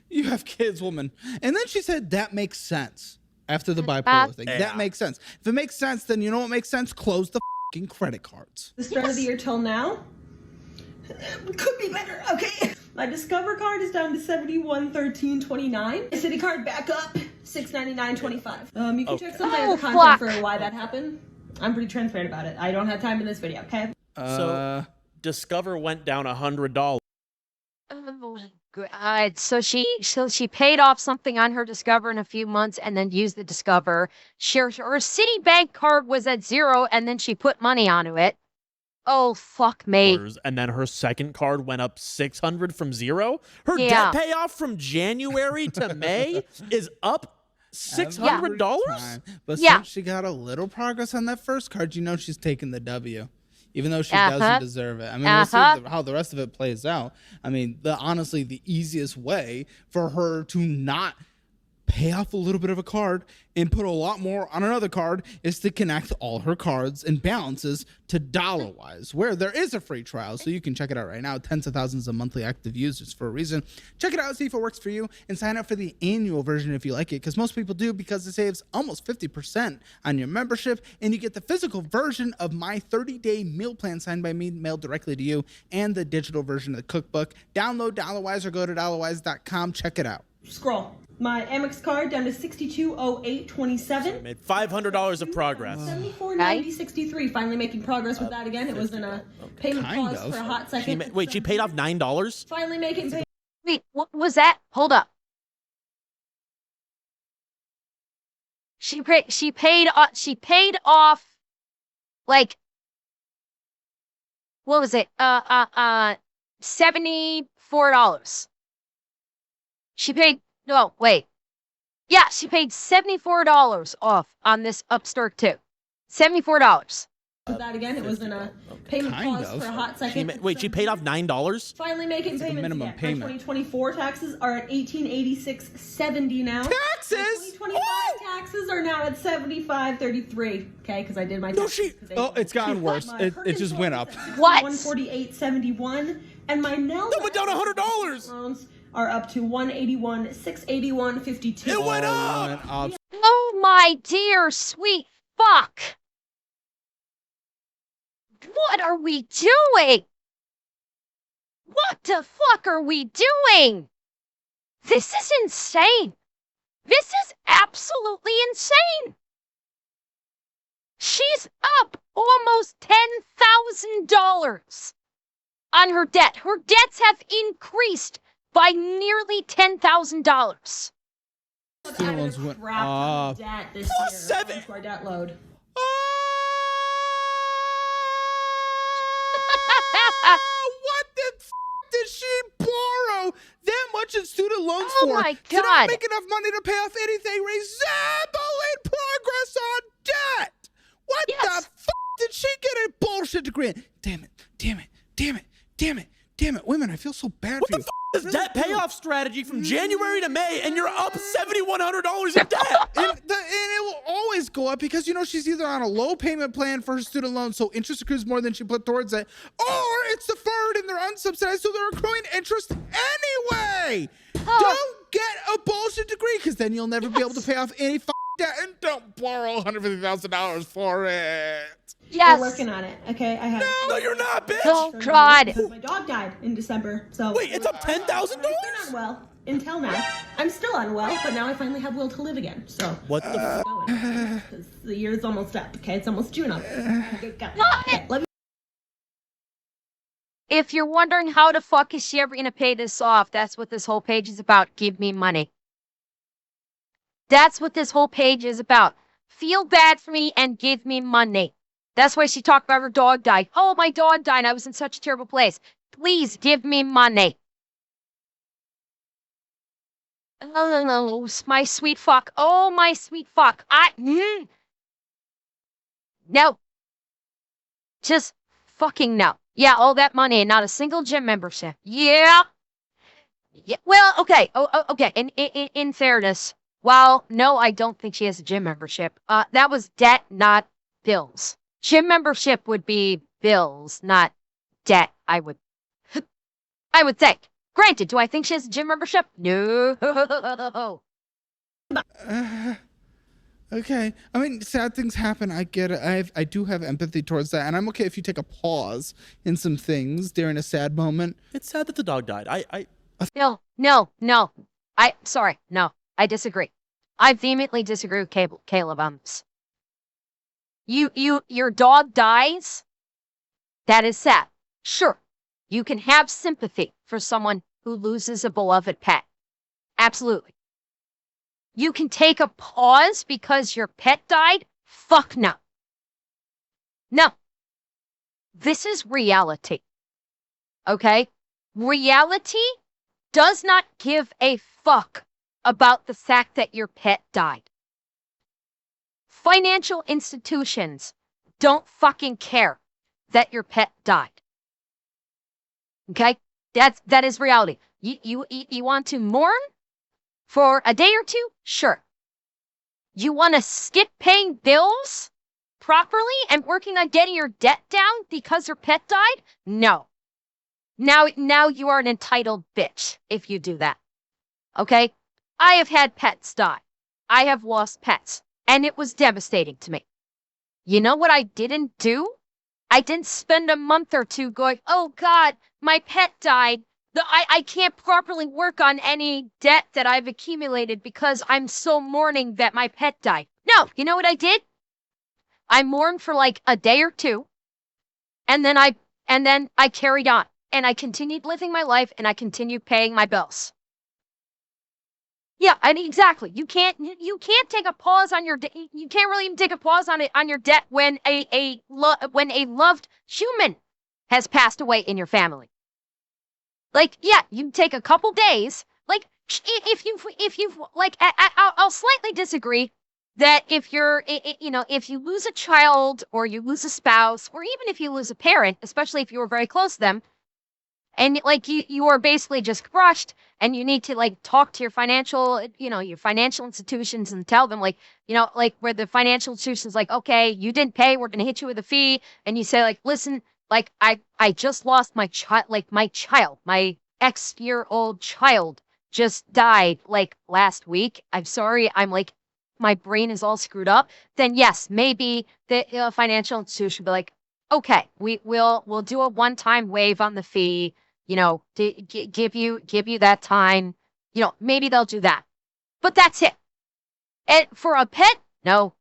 You have kids, woman. And then she said that makes sense after the bipolar thing. That makes sense. If it makes sense, then you know what makes sense? Close the fucking credit cards. The start of the year till now could be better. Okay. My Discover card is down to 7113.29. My City card back up $699.25. You can check some of my Oh, other content fuck. for why that happened. I'm pretty transparent about it. I don't have time in this video, okay? So Discover went down $100. Oh my God. So she paid off something on her Discover in a few months and then used the Discover. Her Citibank card was at 0 and then she put money onto it. Oh, fuck me. And then her second card went up 600 from 0. Her Yeah. debt payoff from January to May is up $600. Time. But Yeah. since she got a little progress on that first card, you know she's taking the W. Even though she Uh-huh. doesn't deserve it. I mean, we'll see how the rest of it plays out. I mean, honestly, the easiest way for her to not pay off a little bit of a card and put a lot more on another card is to connect all her cards and balances to DollarWise, where there is a free trial. So you can check it out right now. Tens of thousands of monthly active users for a reason. Check it out, see if it works for you, and sign up for the annual version if you like it, because most people do, because it saves almost 50% on your membership, and you get the physical version of my 30-day meal plan signed by me, mailed directly to you, and the digital version of the cookbook. Download DollarWise or go to dollarwise.com. Check it out. Scroll. My Amex card down to $62.0827. Made $500 of progress. $74.90.63. Finally making progress with that again. It was in a payment Kind pause of. for a hot second. She paid off $9? Finally making pay. Wait, what was that? Hold up. She paid off like what was it? $74. She paid no, wait. Yeah, she paid $74 off on this Upstart too. $74. With that again, it was in a payment Kind pause of. for a hot second. She paid off $9? Finally making It's like a payments minimum again. My payment. 2024 taxes are at $1886.70 now. Taxes? My 2025 taxes are now at $75.33. Okay, because I did my taxes. Oh, it's gotten worse. My It just went up. What? $148.71, and my Nell That went down $100. loans are up to $181,681.52. It went Went up. up. Oh my dear sweet fuck. What are we doing? What the fuck are we doing? This is insane. This is absolutely insane. She's up almost $10,000 on her debt. Her debts have increased by nearly $10,000. Student loans went Crap up. debt this Plus year. 7. That's our debt load. What the did she borrow that much in student loans Oh for? my To not God. make enough money to pay off anything resembling progress on debt. What Yes. the did she get a bullshit degree in? Damn it, damn it, damn it, damn it, damn it. Women, I feel so bad for you. This debt payoff strategy from January to May, and you're up $7,100 in debt. And it will always go up because, you know, she's either on a low payment plan for her student loan, so interest accrues more than she put towards it, or it's deferred and they're unsubsidized, so they're accruing interest anyway. Don't get a bullshit degree because then you'll never be able to pay off any debt, and don't borrow $150,000 for it. Yes. We're working on it. Okay, I have. No, you're not, bitch. Oh God. Because my dog died in December, so. Wait, it's up $10,000? I've been unwell until now. I'm still unwell, but now I finally have will to live again. So. What the f? Because the year's almost up. Okay, it's almost June up. Okay, love you. If you're wondering how the fuck is she ever gonna pay this off, that's what this whole page is about. Give me money. That's what this whole page is about. Feel bad for me and give me money. That's why she talked about her dog died. Oh, my dog died. I was in such a terrible place. Please give me money. Oh, my sweet fuck. Oh, my sweet fuck. No. Just fucking no. Yeah, all that money and not a single gym membership. Yeah. Yeah. Well, okay. Okay. In fairness, while no, I don't think she has a gym membership. That was debt, not bills. Gym membership would be bills, not debt. I would think. Granted, do I think she has a gym membership? No. Okay. I mean, sad things happen. I get it. I do have empathy towards that. And I'm okay if you take a pause in some things during a sad moment. It's sad that the dog died. No. Sorry. No, I disagree. I vehemently disagree with Caleb on this. Your dog dies. That is sad. Sure, you can have sympathy for someone who loses a beloved pet. Absolutely. You can take a pause because your pet died? Fuck no. No. This is reality. Okay? Reality does not give a fuck about the fact that your pet died. Financial institutions don't fucking care that your pet died. Okay? That is reality. You want to mourn for a day or two? Sure. You want to skip paying bills properly and working on getting your debt down because your pet died? No. Now you are an entitled bitch if you do that. Okay? I have had pets die. I have lost pets, and it was devastating to me. You know what I didn't do? I didn't spend a month or two going, oh God, my pet died. I can't properly work on any debt that I've accumulated because I'm so mourning that my pet died. No, you know what I did? I mourned for like a day or two, and then I carried on, and I continued living my life, and I continued paying my bills. Yeah, and exactly. You can't take a pause on your you can't really even take a pause on your debt when a loved human has passed away in your family. Like, yeah, you take a couple days. Like, if you've like, I'll slightly disagree that if if you lose a child or you lose a spouse or even if you lose a parent, especially if you were very close to them, and like you are basically just crushed, and you need to like talk to your financial institutions and tell them like where the financial institution's like, okay, you didn't pay, we're gonna hit you with a fee, and you say like, listen, like I just lost my child, my X-year-old child just died like last week. I'm sorry, I'm like, my brain is all screwed up. Then yes, maybe the financial institution will be like, okay, we'll do a one-time waive on the fee. To give you that time, maybe they'll do that. But that's it. And for a pet, no,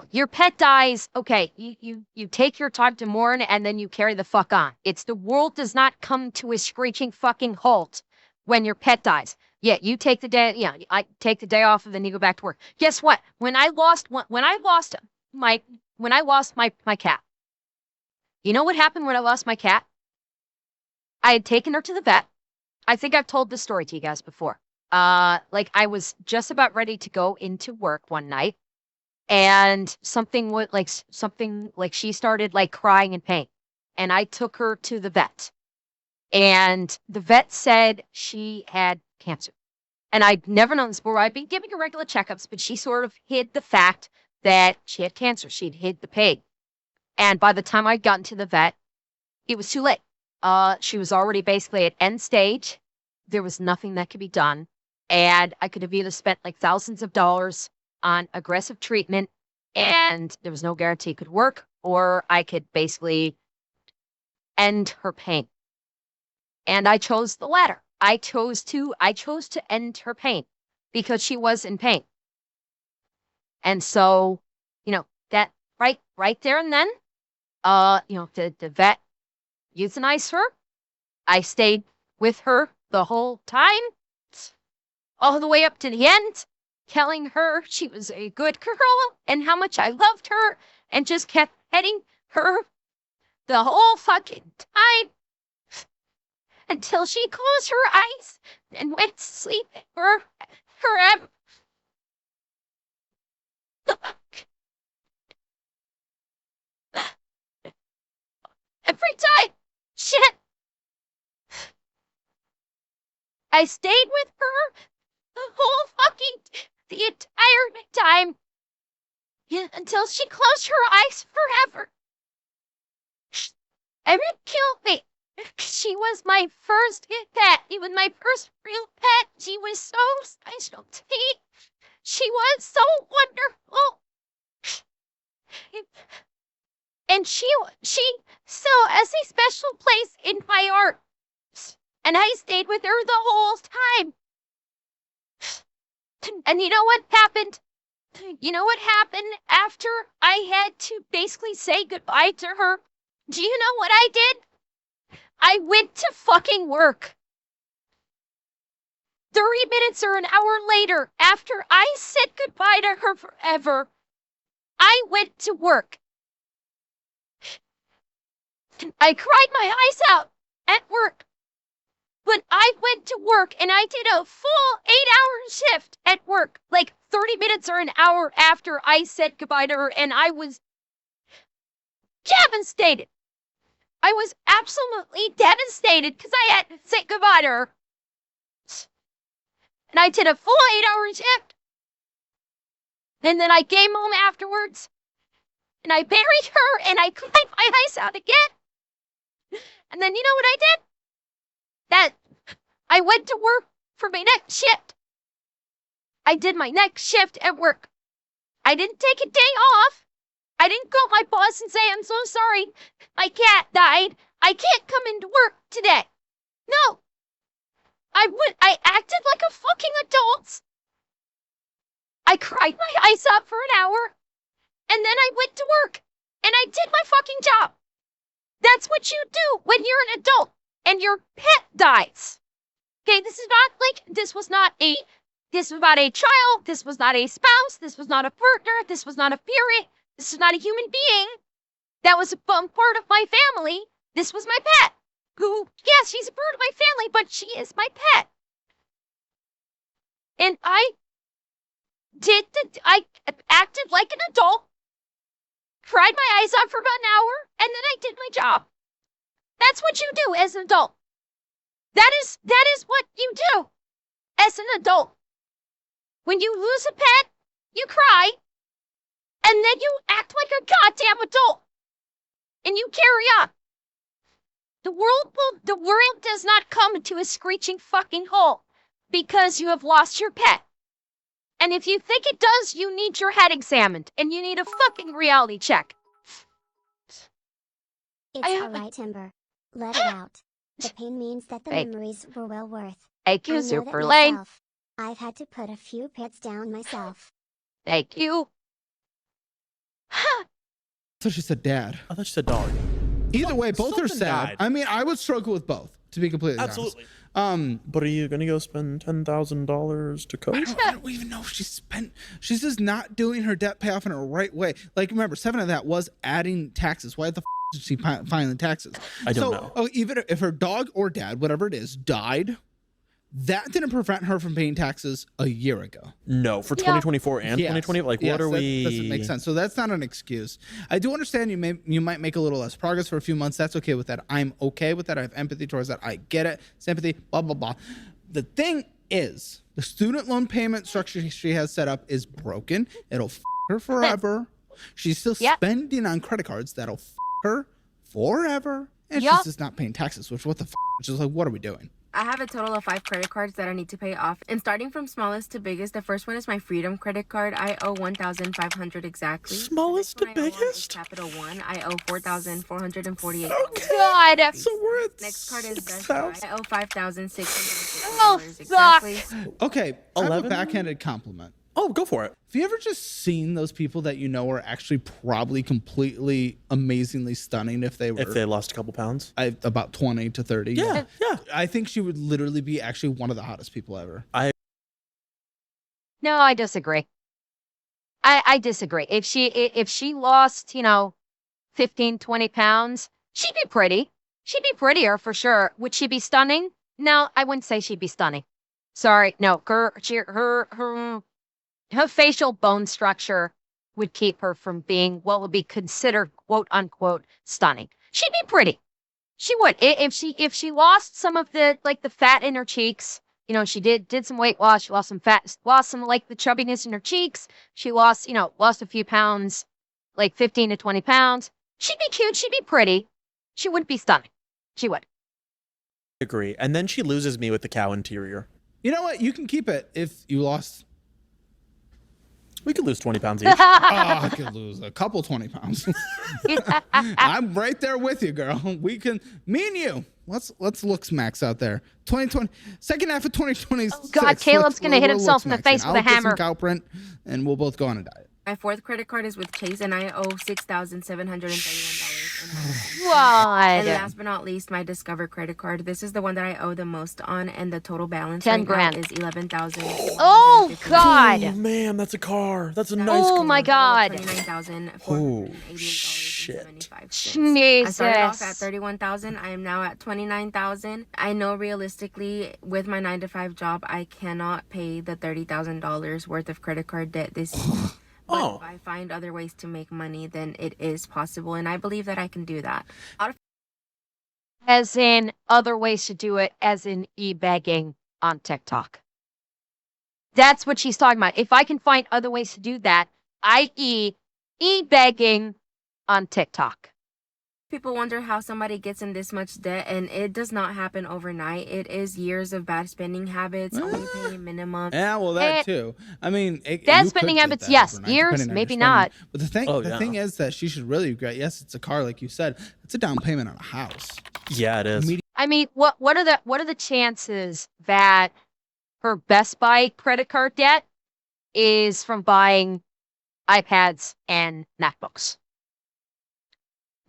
your pet dies. Okay, you take your time to mourn and then you carry the fuck on. The world does not come to a screeching fucking halt when your pet dies. Yeah, you take the day, I take the day off and then you go back to work. Guess what? When I lost my cat, you know what happened when I lost my cat? I had taken her to the vet. I think I've told this story to you guys before. Like I was just about ready to go into work one night, and something like she started like crying in pain, and I took her to the vet, and the vet said she had cancer, and I'd never known this before. I'd been giving her regular checkups, but she sort of hid the fact that she had cancer. She'd hid the pain, and by the time I'd gotten to the vet, it was too late. She was already basically at end stage. There was nothing that could be done. And I could have either spent like thousands of dollars on aggressive treatment and there was no guarantee it could work, or I could basically end her pain. And I chose the latter. I chose to end her pain because she was in pain. And so, that right there and then, the vet euthanized her. I stayed with her the whole time, all the way up to the end, telling her she was a good girl and how much I loved her, and just kept petting her the whole fucking time until she closed her eyes and went to sleep forever. Every time. Shit. I stayed with her the entire time. Yeah, until she closed her eyes forever. And it killed me. She was my first pet. It was my first real pet. She was so special to me. She was so wonderful. And she still has a special place in my heart. And I stayed with her the whole time. And you know what happened? You know what happened after I had to basically say goodbye to her? Do you know what I did? I went to fucking work. 30 minutes or an hour later, after I said goodbye to her forever, I went to work. I cried my eyes out at work. But I went to work and I did a full 8-hour shift at work, like 30 minutes or an hour after I said goodbye to her, and I was devastated. I was absolutely devastated because I had to say goodbye to her. And I did a full 8-hour shift. And then I came home afterwards and I buried her and I cried my eyes out again. And then you know what I did? That I went to work for my next shift. I did my next shift at work. I didn't take a day off. I didn't call my boss and say, I'm so sorry, my cat died. I can't come into work today. No. I acted like a fucking adult. I cried my eyes out for an hour. And then I went to work. And I did my fucking job. That's what you do when you're an adult and your pet dies. Okay, this was not a child, this was not a spouse, this was not a partner, this was not a parent, this is not a human being. That was a part of my family. This was my pet. Who, yes, she's a part of my family, but she is my pet. And I acted like an adult, cried my eyes out for about an hour, and then I did my job. That's what you do as an adult. That is what you do as an adult. When you lose a pet, you cry, and then you act like a goddamn adult. And you carry on. The world does not come to a screeching fucking halt because you have lost your pet. And if you think it does, you need your head examined, and you need a fucking reality check. It's alright, Timber. Let it out. The pain means that the memories were well worth. Thank you, I know that Super Lane. myself. I've had to put a few pets down myself. Thank you. So she said dad. I thought she said dog. Either way, both are Something sad. died. I mean, I would struggle with both, to be completely Absolutely. honest. But are you gonna go spend $10,000 to coach? I don't even know if she's just not doing her debt payoff in a right way. Like, remember, 7 of that was adding taxes. Why the did she find the taxes? I don't know. Oh, even if her dog or dad, whatever it is, died, that didn't prevent her from paying taxes a year ago. No, for 2024 and Yes. 2020. Like, Yes, what are that we? doesn't make sense. So that's not an excuse. I do understand you might make a little less progress for a few months. That's okay with that. I'm okay with that. I have empathy towards that. I get it. Sympathy. Blah blah blah. The thing is, the student loan payment structure she has set up is broken. It'll f her forever. She's still spending on credit cards that'll f her forever, and she's just not paying taxes. Which what the f? Which is like, what are we doing? I have a total of 5 credit cards that I need to pay off. And starting from smallest to biggest, the first one is my Freedom credit card. I owe $1,500 exactly. Smallest to biggest? Capital One. I owe $4,448. Oh God. So we're at Next card is Best Buy. I owe $5,660 Oh, exactly. Okay, I have a 11? backhanded compliment. Oh, go for it. Have you ever just seen those people that you know are actually probably completely amazingly stunning if they were If they lost a couple pounds. about 20 to 30? Yeah. I think she would literally be actually one of the hottest people ever. No, I disagree. I disagree. If she lost, 15, 20 pounds, she'd be pretty. She'd be prettier for sure. Would she be stunning? No, I wouldn't say she'd be stunning. Sorry, no. Her facial bone structure would keep her from being what would be considered quote unquote stunning. She'd be pretty. She would. If she lost some of the fat in her cheeks, she did some weight loss, she lost some fat, lost some the chubbiness in her cheeks. She lost a few pounds, like 15 to 20 pounds. She'd be cute, she'd be pretty. She wouldn't be stunning. She would. Agree. And then she loses me with the cow interior. You know what? You can keep it if you lost. We could lose 20 pounds each. Oh, I could lose a couple 20 pounds. I'm right there with you, girl. We can, me and you. Let's look max out there. 2020, second half of 2020. Oh God, Caleb's gonna hit himself in the face with a hammer. I'll get some Calprint, and we'll both go on a diet. My fourth credit card is with Chase, and I owe $6,731. What? And last but not least, my Discover credit card. This is the one that I owe the most on, and the total balance 10 right grand now is $11,000. Oh God! Oh man, that's a car. That's a nice car. Oh my God! Oh shit! Jesus. I started off at $31,000. I am now at $29,000. I know realistically, with my 9-to-5 job, I cannot pay the $30,000 worth of credit card debt this year. But if I find other ways to make money, then it is possible, and I believe that I can do that. As in other ways to do it, as in e-begging on TikTok. That's what she's talking about. If I can find other ways to do that, i.e. e-begging on TikTok. People wonder how somebody gets in this much debt, and it does not happen overnight. It is years of bad spending habits, only paying minimum. Yeah, well, that too. I mean, bad spending habits, yes. Years, maybe not. But the thing is that she should really regret. Yes, it's a car, like you said. It's a down payment on a house. Yeah, it is. I mean, what are the chances that her Best Buy credit card debt is from buying iPads and MacBooks?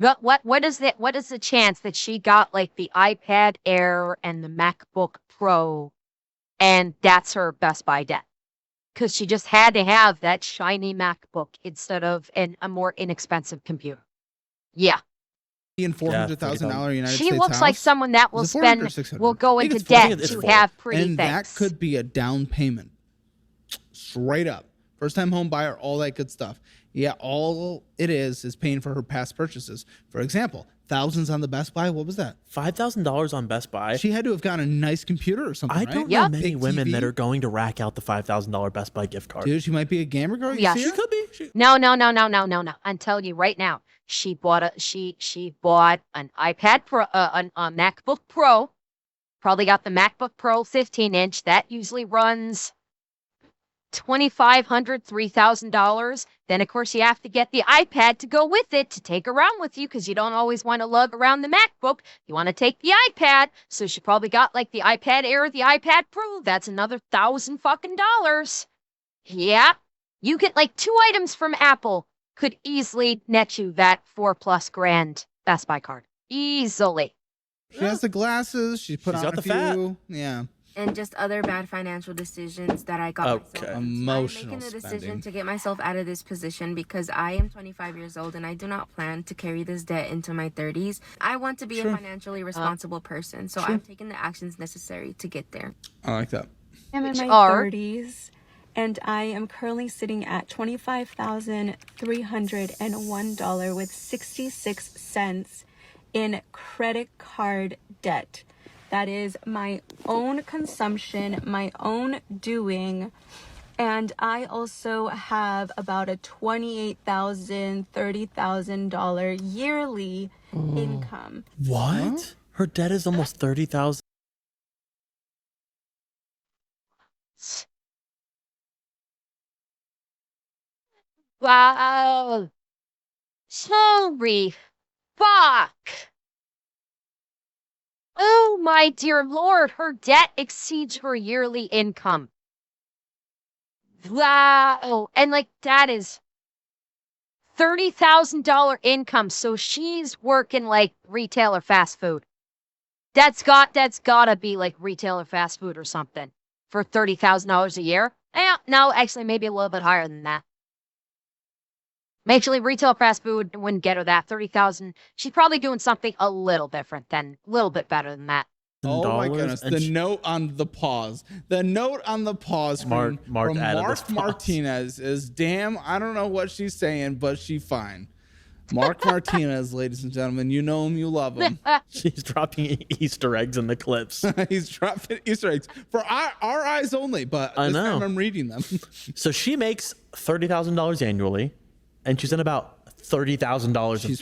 What is the chance that she got like the iPad Air and the MacBook Pro, and that's her Best Buy debt? Because she just had to have that shiny MacBook instead of a more inexpensive computer. Yeah. In $400,000 United States She looks house, like someone that will go into debt to have pretty and things. That could be a down payment, straight up. First time home buyer, all that good stuff. Yeah, all it is paying for her past purchases. For example, thousands on the Best Buy. What was that? $5,000 on Best Buy. She had to have gotten a nice computer or something. I don't know many women that are going to rack out the $5,000 Best Buy gift card. Dude, she might be a gamer girl. You Yes. see her? She could be. No. I'm telling you right now. She bought an iPad Pro, a MacBook Pro. Probably got the MacBook Pro 15-inch. That usually runs $2,500, $3,000. Then, of course, you have to get the iPad to go with it to take around with you, because you don't always want to lug around the MacBook. You want to take the iPad. So she probably got like the iPad Air, the iPad Pro. That's another $1,000 fucking dollars. Yeah. You get like 2 items from Apple could easily net you that $4+ grand Best Buy card. Easily. She has the glasses. She's got on a the fat. few. Yeah. And just other bad financial decisions that I got myself into. Emotional I'm making the decision spending. to get myself out of this position because I am 25 years old and I do not plan to carry this debt into my 30s. I want to be a financially responsible person, so I'm taking the actions necessary to get there. I like that. I'm in my are- 30s, and I am currently sitting at $25,301 with 66 cents in credit card debt. That is my own consumption, my own doing, and I also have about a $28,000, $30,000 yearly income. What? Her debt is almost $30,000. Wow. Sorry. Fuck. Oh, my dear Lord, her debt exceeds her yearly income. Wow. And like that is $30,000 income. So she's working like retail or fast food. That's gotta be like retail or fast food or something for $30,000 a year. No, actually maybe a little bit higher than that. Actually, retail fast food wouldn't get her that 30,000. She's probably doing something a little different than, a little bit better than that. Oh my goodness! The note on the pause. The note on the pause from Mark Martinez is, damn, I don't know what she's saying, but she fine. Mark Martinez, ladies and gentlemen, you know him, you love him. She's dropping Easter eggs in the clips. He's dropping Easter eggs for our eyes only, but I this know. time I'm reading them. So she makes $30,000 annually, and she's in about $30,000 of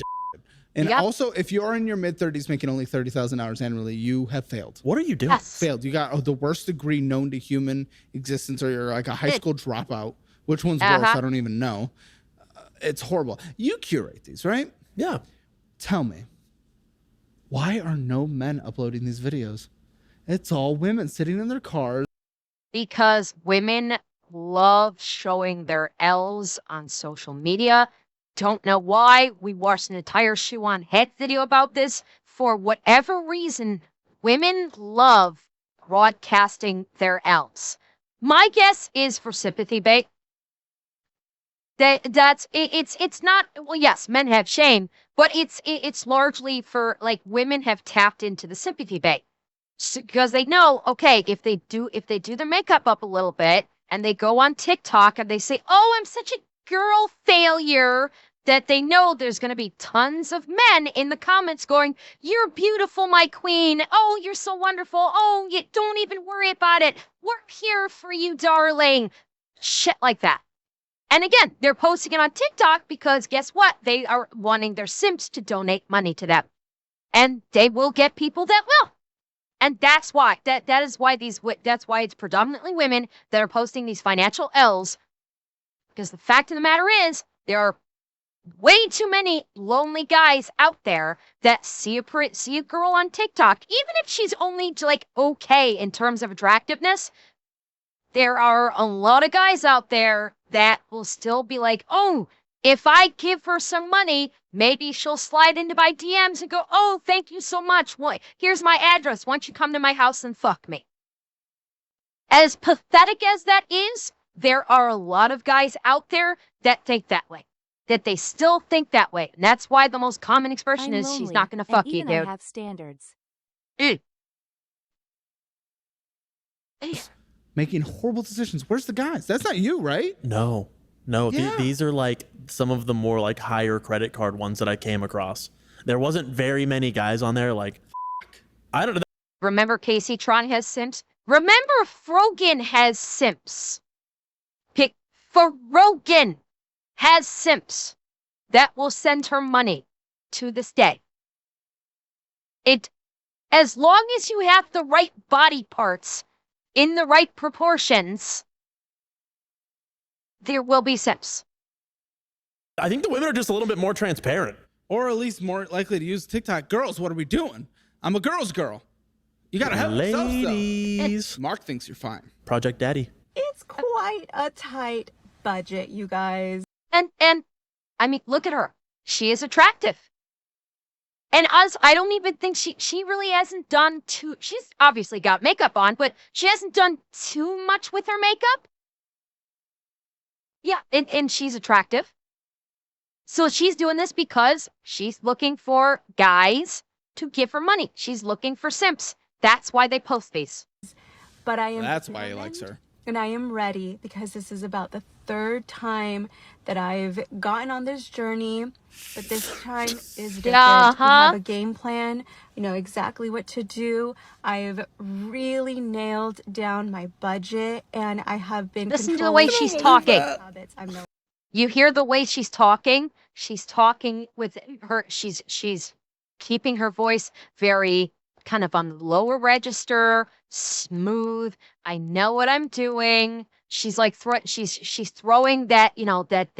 And also, if you're in your mid-30s making only $30,000 annually, you have failed. What are you doing? Yes. Failed. You got the worst degree known to human existence, or you're like a high school dropout Which one's worse? I don't even know. It's horrible. You curate these, right? Yeah. Tell me, why are no men uploading these videos? It's all women sitting in their cars. Because women love showing their L's on social media. Don't know why. We watched an entire Shoe on Head video about this. For whatever reason, women love broadcasting their L's. My guess is for sympathy bait. It's not, well, yes, men have shame, but it's largely for, like, women have tapped into the sympathy bait because they know, okay, if they do their makeup up a little bit and they go on TikTok and they say, oh, I'm such a girl failure, that they know there's going to be tons of men in the comments going, you're beautiful, my queen. Oh, you're so wonderful. Oh, you don't even worry about it. We're here for you, darling. Shit like that. And again, they're posting it on TikTok because guess what? They are wanting their simps to donate money to them. And they will get people that will. And that's why. That's why it's predominantly women that are posting these financial L's. Because the fact of the matter is, there are way too many lonely guys out there that see a girl on TikTok, even if she's only like okay in terms of attractiveness. There are a lot of guys out there that will still be like, oh, if I give her some money, maybe she'll slide into my DMs and go, oh, thank you so much. Here's my address. Why don't you come to my house and fuck me? As pathetic as that is, there are a lot of guys out there that think that way. That they still think that way. And that's why the most common expression is, she's not going to fuck you, dude. I have standards. Making horrible decisions. Where's the guys? That's not you, right? No. Yeah. These are like some of the more like higher credit card ones that I came across. There wasn't very many guys on there like, I don't know. Remember Casey Tron has simps? Remember Frogan has simps. Frogan has simps that will send her money to this day. As long as you have the right body parts in the right proportions, there will be simps. I think the women are just a little bit more transparent. Or at least more likely to use TikTok. Girls, what are we doing? I'm a girl's girl. You gotta help yourself, ladies. Mark thinks you're fine. Project Daddy. It's quite a tight budget, you guys. And I mean, look at her. She is attractive. And I don't even think she really hasn't done too, she's obviously got makeup on, but she hasn't done too much with her makeup. Yeah, and she's attractive. So she's doing this because she's looking for guys to give her money. She's looking for simps. That's why they post these. But That's why he likes her. And I am ready because this is about the third time that I've gotten on this journey. But this time is different. We have a game plan. You know exactly what to do. I've really nailed down my budget and I have been Listen to the way she's talking. You hear the way she's talking? She's talking with her, she's keeping her voice very kind of on the lower register, smooth. I know what I'm doing. She's like she's throwing that, you know, that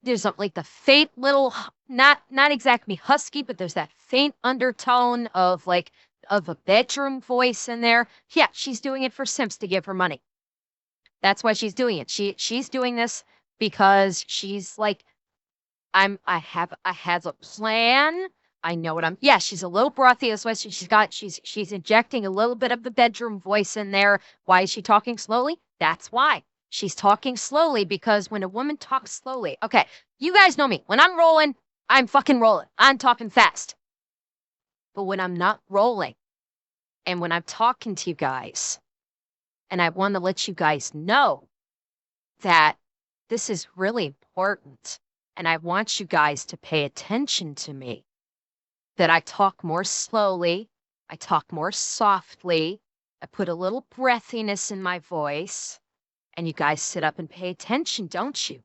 there's something like the faint little, not exactly husky, but there's that faint undertone of a bedroom voice in there. Yeah, she's doing it for simps to give her money. That's why she's doing it. She's doing this because she's like, I have a plan. I know what I'm. Yeah, she's a little brothy. That's why she's injecting a little bit of the bedroom voice in there. Why is she talking slowly? That's why. She's talking slowly because when a woman talks slowly, okay, you guys know me. When I'm rolling, I'm fucking rolling. I'm talking fast. But when I'm not rolling, and when I'm talking to you guys, and I want to let you guys know that this is really important, and I want you guys to pay attention to me, that I talk more slowly, I talk more softly, I put a little breathiness in my voice, and you guys sit up and pay attention, don't you?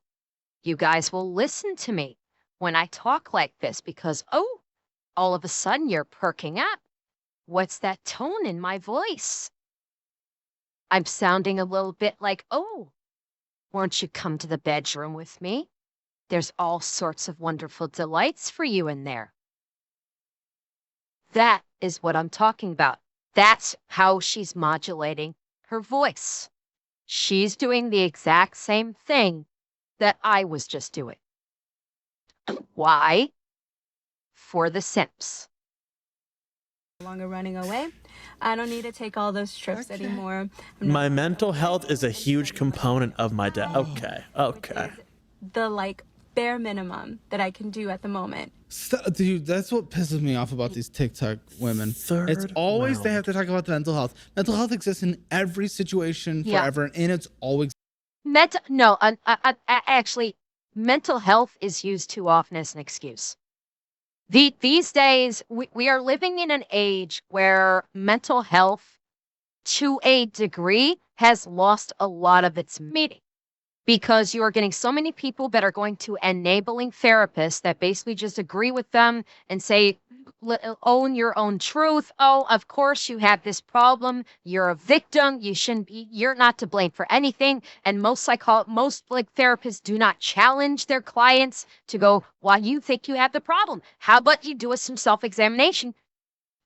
You guys will listen to me when I talk like this because, oh, all of a sudden you're perking up. What's that tone in my voice? I'm sounding a little bit like, oh, Won't you come to the bedroom with me? There's all sorts of wonderful delights for you in there. That is what I'm talking about. That's how she's modulating her voice. She's doing the exact same thing that I was just doing. Why? For the simps. No longer running away. I don't need to take all those trips anymore. My mental health is a huge component of my debt. Okay. The like bare minimum that I can do at the moment. Dude, that's what pisses me off about these TikTok women. It's always they have to talk about the mental health. Mental health exists in every situation forever, and it's always. Actually, mental health is used too often as an excuse. These days, we are living in an age where mental health, to a degree, has lost a lot of its meaning. Because you are getting so many people that are going to enabling therapists that basically just agree with them and say, own your own truth. Oh, of course you have this problem. You're a victim. You're not to blame for anything. And most therapists do not challenge their clients to go, well, you think you have the problem. How about you do some self-examination?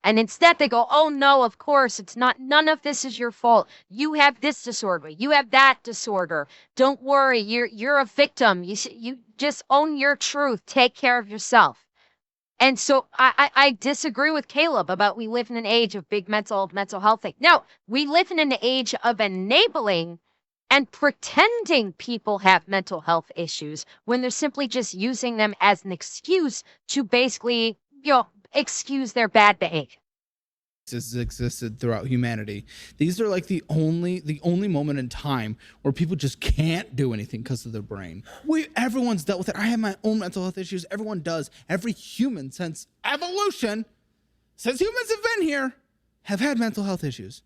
And instead they go, oh no, of course, it's not, none of this is your fault. You have this disorder. You have that disorder. Don't worry, you're a victim. You just own your truth. Take care of yourself. And so I disagree with Caleb about we live in an age of big mental health thing. No, we live in an age of enabling and pretending people have mental health issues when they're simply just using them as an excuse to basically, excuse their bad behavior. This has existed throughout humanity. These are like the only moment in time where people just can't do anything because of their brain. Everyone's dealt with it. I have my own mental health issues. Everyone does. Every human since evolution, since humans have been here, have had mental health issues.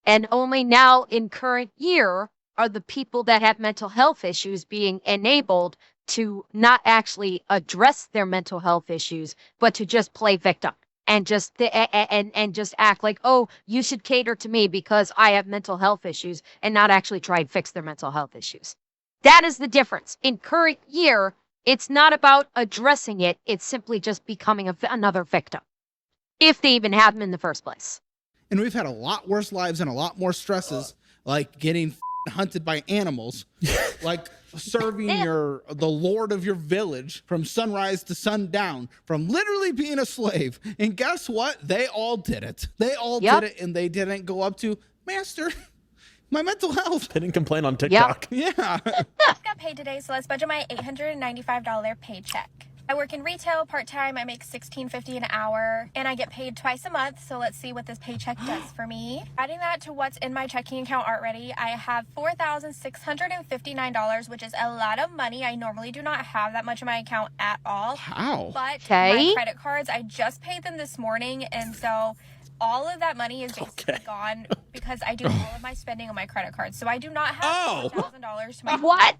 And only now in current year are the people that have mental health issues being enabled to not actually address their mental health issues, but to just play victim and just act like, oh, you should cater to me because I have mental health issues, and not actually try and fix their mental health issues. That is the difference. In current year, it's not about addressing it. It's simply just becoming another victim, if they even have them in the first place. And we've had a lot worse lives and a lot more stresses, like getting hunted by animals, like serving the lord of your village from sunrise to sundown, from literally being a slave. And guess what? They all did it. They all did it, and they didn't go up to, Master, my mental health. They didn't complain on TikTok. Yeah. Got paid today, so let's budget my $895 paycheck. I work in retail part-time. I make $16.50 an hour, and I get paid twice a month, so let's see what this paycheck does for me. Adding that to what's in my checking account already, I have $4,659, which is a lot of money. I normally do not have that much in my account at all. Wow. But my credit cards, I just paid them this morning, and so all of that money is basically gone because I do all of my spending on my credit cards. So I do not have $4,000 to my What?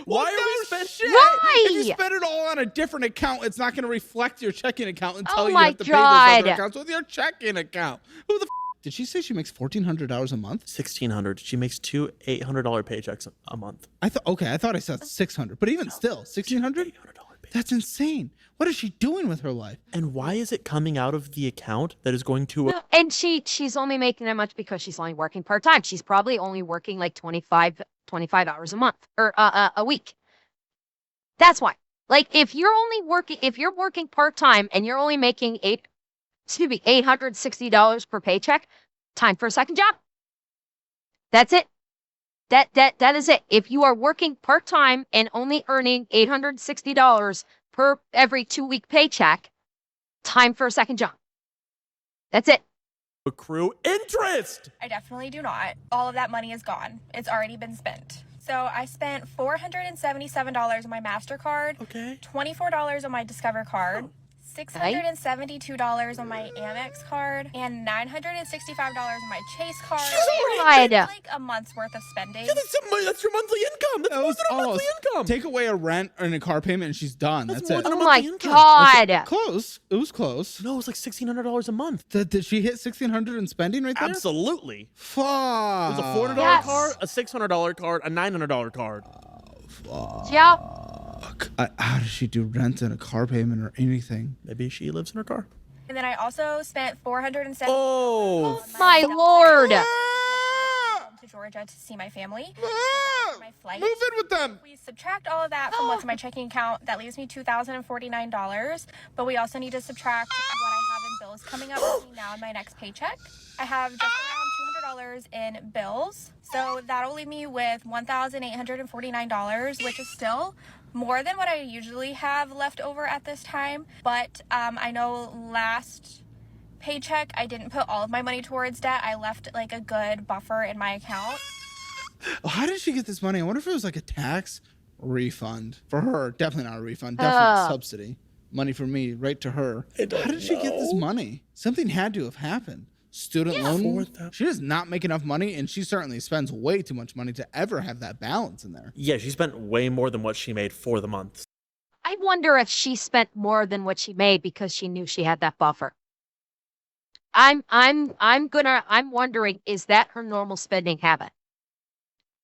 Why are we spending? Why? If you spend it all on a different account, it's not going to reflect your checking account and tell you my have to pay God. those other accounts with your checking account. Who the did she say she makes $1,400 a month? $1,600. She makes two $800 paychecks a month. I thought I said $600, but even still, $1,600. That's insane. What is she doing with her life? And why is it coming out of the account that is going to? And she's only making that much because she's only working part-time. She's probably only working like 25 hours a month or a week. That's why. Like if you're working part-time and you're only making $860 per paycheck, time for a second job. That's it. That is it. If you are working part-time and only earning $860 per every 2-week paycheck, time for a second job. That's it. Accrue interest. I definitely do not. All of that money is gone. It's already been spent. So I spent $477 on my MasterCard, okay, $24 on my Discover card, $672 on my Amex card and $965 on my Chase card. God. That's like a month's worth of spending. Yeah, that's your monthly income. That's more than a monthly income. Take away a rent and a car payment and she's done. That's it. Oh my God. Close. It was close. No, it was like $1,600 a month. Did she hit $1,600 in spending right there? Absolutely. Fuck. It was a $400 card, a $600 card, a $900 card. Yeah. How does she do rent and a car payment or anything? Maybe she lives in her car. And then I also spent $470. Oh, my Lord. To Georgia to see my family. My flight. Move in with them. We subtract all of that from what's in my checking account. That leaves me $2,049. But we also need to subtract what I have in bills coming up for me now in my next paycheck. I have just around $200 in bills. So that'll leave me with $1,849, which is still more than what I usually have left over at this time. But I know last paycheck I didn't put all of my money towards debt. I left like a good buffer in my account. How did she get this money? I wonder if it was like a tax refund for her. Definitely not a refund. Definitely subsidy. Money for me, right to her. How did she get this money? Something had to have happened. Student loan. She does not make enough money, and she certainly spends way too much money to ever have that balance in there. Yeah, she spent way more than what she made for the month. I wonder if she spent more than what she made because she knew she had that buffer. I'm wondering, is that her normal spending habit?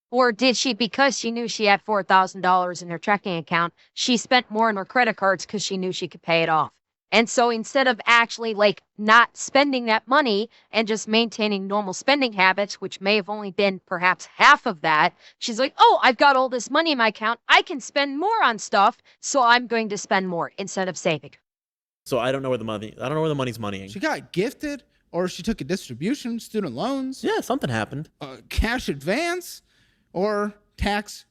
Or did she, because she knew she had $4,000 in her checking account, she spent more on her credit cards because she knew she could pay it off? And so instead of actually like not spending that money and just maintaining normal spending habits, which may have only been perhaps half of that, she's like, oh, I've got all this money in my account. I can spend more on stuff. So I'm going to spend more instead of saving. So I don't know where the money's moneying. She got gifted, or she took a distribution, student loans. Yeah, something happened. Cash advance or tax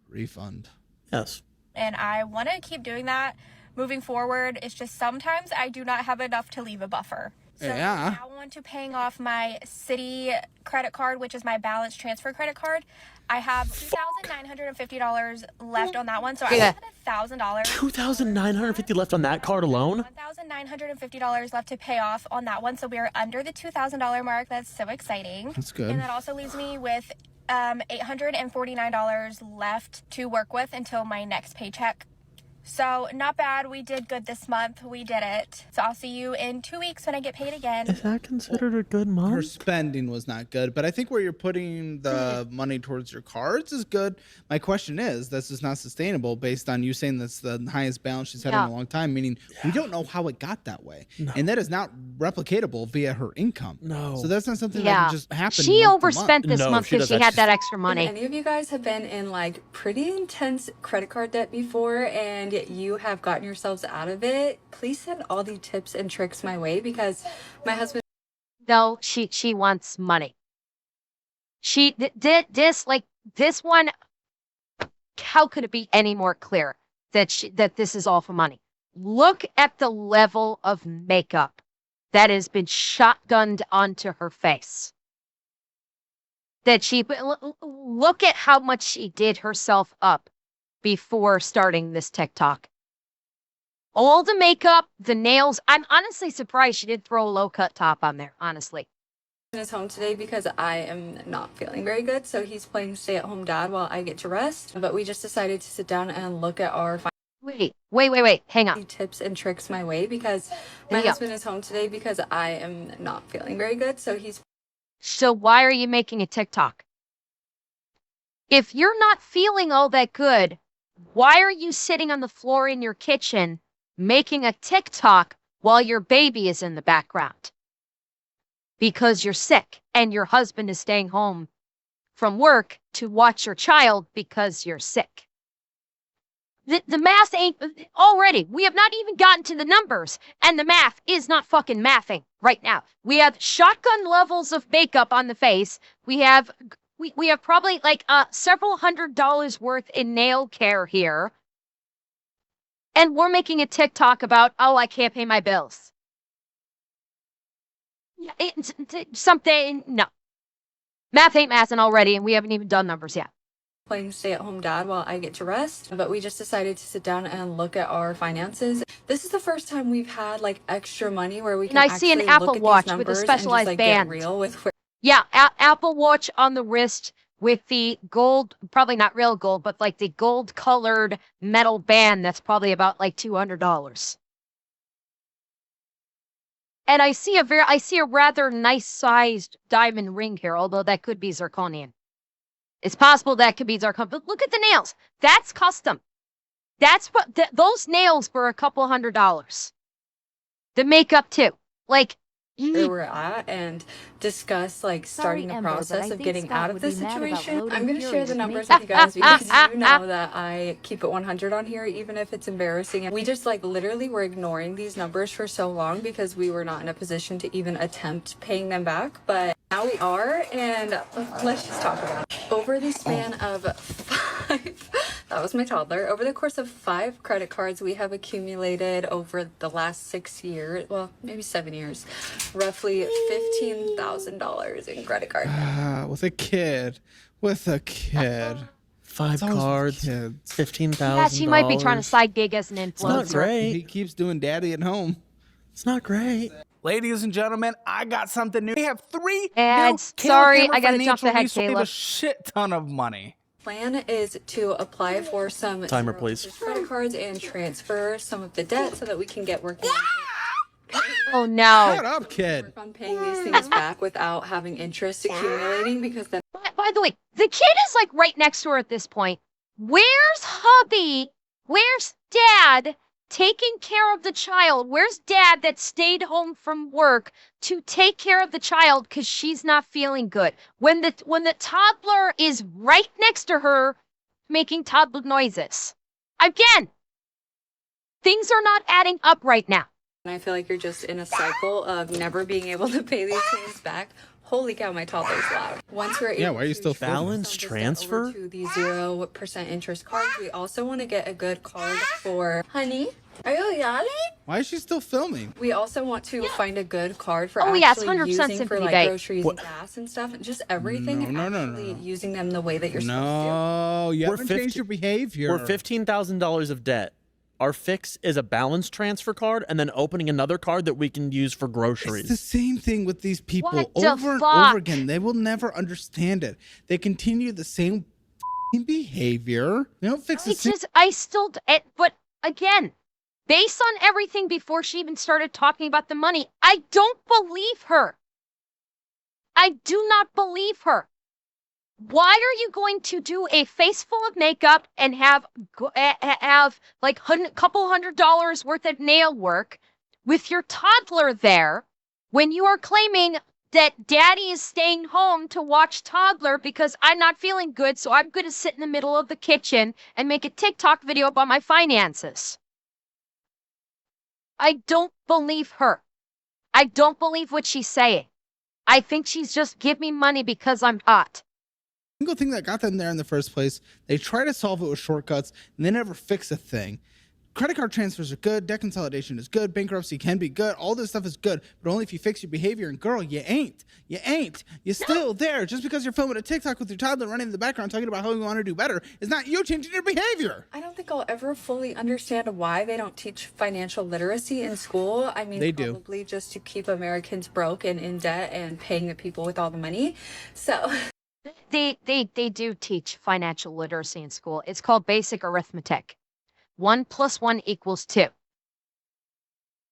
refund. Yes. And I want to keep doing that moving forward. It's just sometimes I do not have enough to leave a buffer. So now I want to paying off my Citi credit card, which is my balance transfer credit card. I have $2,950 left on that one, so I have $1,000. $2,950 left on that card alone? $1,950 left to pay off on that one, so we are under the $2,000 mark. That's so exciting. That's good. And that also leaves me with $849 left to work with until my next paycheck. So not bad. We did good this month. We did it. So I'll see you in 2 weeks when I get paid again. Is that considered a good month? Her spending was not good, but I think where you're putting the money towards your cards is good. My question is, this is not sustainable based on you saying that's the highest balance she's had in a long time, meaning we don't know how it got that way. No. And that is not replicatable via her income. No. So that's not something that can just happen. She overspent this month because she had that extra money. If any of you guys have been in like pretty intense credit card debt before and you have gotten yourselves out of it, please send all the tips and tricks my way, because my husband. No, she wants money. She did this, like this one. How could it be any more clear that this is all for money? Look at the level of makeup that has been shotgunned onto her face. Look at how much she did herself up before starting this TikTok. All the makeup, the nails. I'm honestly surprised she didn't throw a low-cut top on there, honestly. Is home today because I am not feeling very good, so he's playing stay-at-home dad while I get to rest. But we just decided to sit down and look at our Wait. Hang on. Tips and tricks my way, because my husband is home today because I am not feeling very good, so he's. So why are you making a TikTok? If you're not feeling all that good, why are you sitting on the floor in your kitchen making a TikTok while your baby is in the background? Because you're sick and your husband is staying home from work to watch your child because you're sick. The math ain't already. We have not even gotten to the numbers, and the math is not fucking mathing right now. We have shotgun levels of makeup on the face. We have probably like several $100s worth in nail care here. And we're making a TikTok about, oh, I can't pay my bills. No. Math ain't mathing already, and we haven't even done numbers yet. playing stay-at-home dad while I get to rest. But we just decided to sit down and look at our finances. This is the first time we've had like extra money where we can And I see an actually Apple look at Watch these with a numbers specialized and just, like, band. get real with where Yeah, Apple Watch on the wrist with the gold, probably not real gold, but like the gold colored metal band that's probably about like $200. And I see a rather nice sized diamond ring here, although that could be zirconian. It's possible that could be zirconian, but look at the nails. That's custom. That's what those nails were a couple $100. The makeup too. Like where we're at and discuss like starting the process of getting out of this situation. I'm going to share the numbers with you guys because you know that I keep it 100 on here, even if it's embarrassing. And we just like literally were ignoring these numbers for so long because we were not in a position to even attempt paying them back. But now we are, and let's just talk about it. Over the span of 5, that was my toddler. Over the course of 5 credit cards, we have accumulated over the last 6 years, well, maybe 7 years, roughly $15,000 in credit card debt. With a kid. 5 cards, $15,000. yeah, she might be trying to side gig as an influencer. It's not great. He keeps doing daddy at home. It's not great. Ladies and gentlemen, I got something new. We have 3 And new sorry, Caleb I gotta jump Financial ahead, Resources with Caleb. a shit ton of money. Plan is to apply for some Timer, please. credit cards and transfer some of the debt so that we can get working Oh no. Shut up, kid. on paying these things back without having interest accumulating, because then By the way, the kid is like right next to her at this point. Where's hubby? Where's dad taking care of the child? Where's dad that stayed home from work to take care of the child because she's not feeling good? When the toddler is right next to her making toddler noises. Again, things are not adding up right now. I feel like you're just in a cycle of never being able to pay these things back. Holy cow, my toddler's loud. Once we're able why are you still balance transfer to the 0% interest cards, we also want to get a good card for honey. Are you yelling? Why is she still filming? We also want to find a good card for Oh, yes, actually 100% using for sympathy, like babe. groceries and gas and stuff, and just everything. No. Actually using them the way that you're supposed No, you haven't changed your behavior. We're $15,000 of debt. Our fix is a balance transfer card and then opening another card that we can use for groceries. It's the same thing with these people What the over and fuck? over again. They will never understand it. They continue the same behavior. They don't fix the But again, based on everything before she even started talking about the money, I don't believe her. I do not believe her. Why are you going to do a face full of makeup and have like couple $100 worth of nail work with your toddler there when you are claiming that daddy is staying home to watch toddler because I'm not feeling good, so I'm going to sit in the middle of the kitchen and make a TikTok video about my finances? I don't believe her. I don't believe what she's saying. I think she's just give me money because I'm hot. single thing that got them there in the first place. They try to solve it with shortcuts and they never fix a thing. Credit card transfers are good. Debt consolidation is good. Bankruptcy can be good. All this stuff is good, but only if you fix your behavior. And girl, you ain't. You ain't. You're still there. Just because you're filming a TikTok with your toddler running in the background talking about how you want to do better is not you changing your behavior. I don't think I'll ever fully understand why they don't teach financial literacy in school. I mean, They do. probably just to keep Americans broke and in debt and paying the people with all the money. So They do teach financial literacy in school. It's called basic arithmetic. 1 + 1 = 2.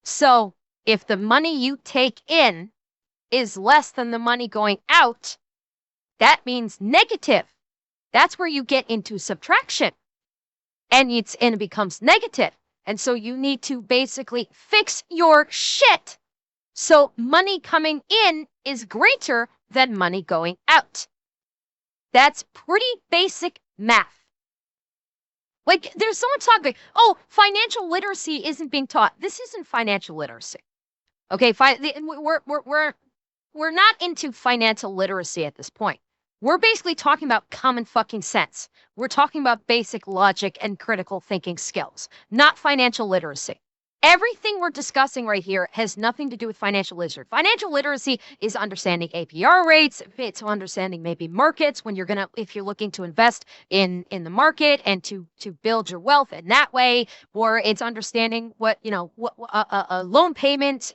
So if the money you take in is less than the money going out, that means negative. That's where you get into subtraction. And it becomes negative. And so you need to basically fix your shit. So money coming in is greater than money going out. That's pretty basic math. Like, there's so much talk like, oh, financial literacy isn't being taught. This isn't financial literacy. Okay, we're not into financial literacy at this point. We're basically talking about common fucking sense. We're talking about basic logic and critical thinking skills, not financial literacy. Everything we're discussing right here has nothing to do with financial literacy. Financial literacy is understanding APR rates. It's understanding maybe markets when if you're looking to invest in the market and to build your wealth in that way, or it's understanding what loan payments,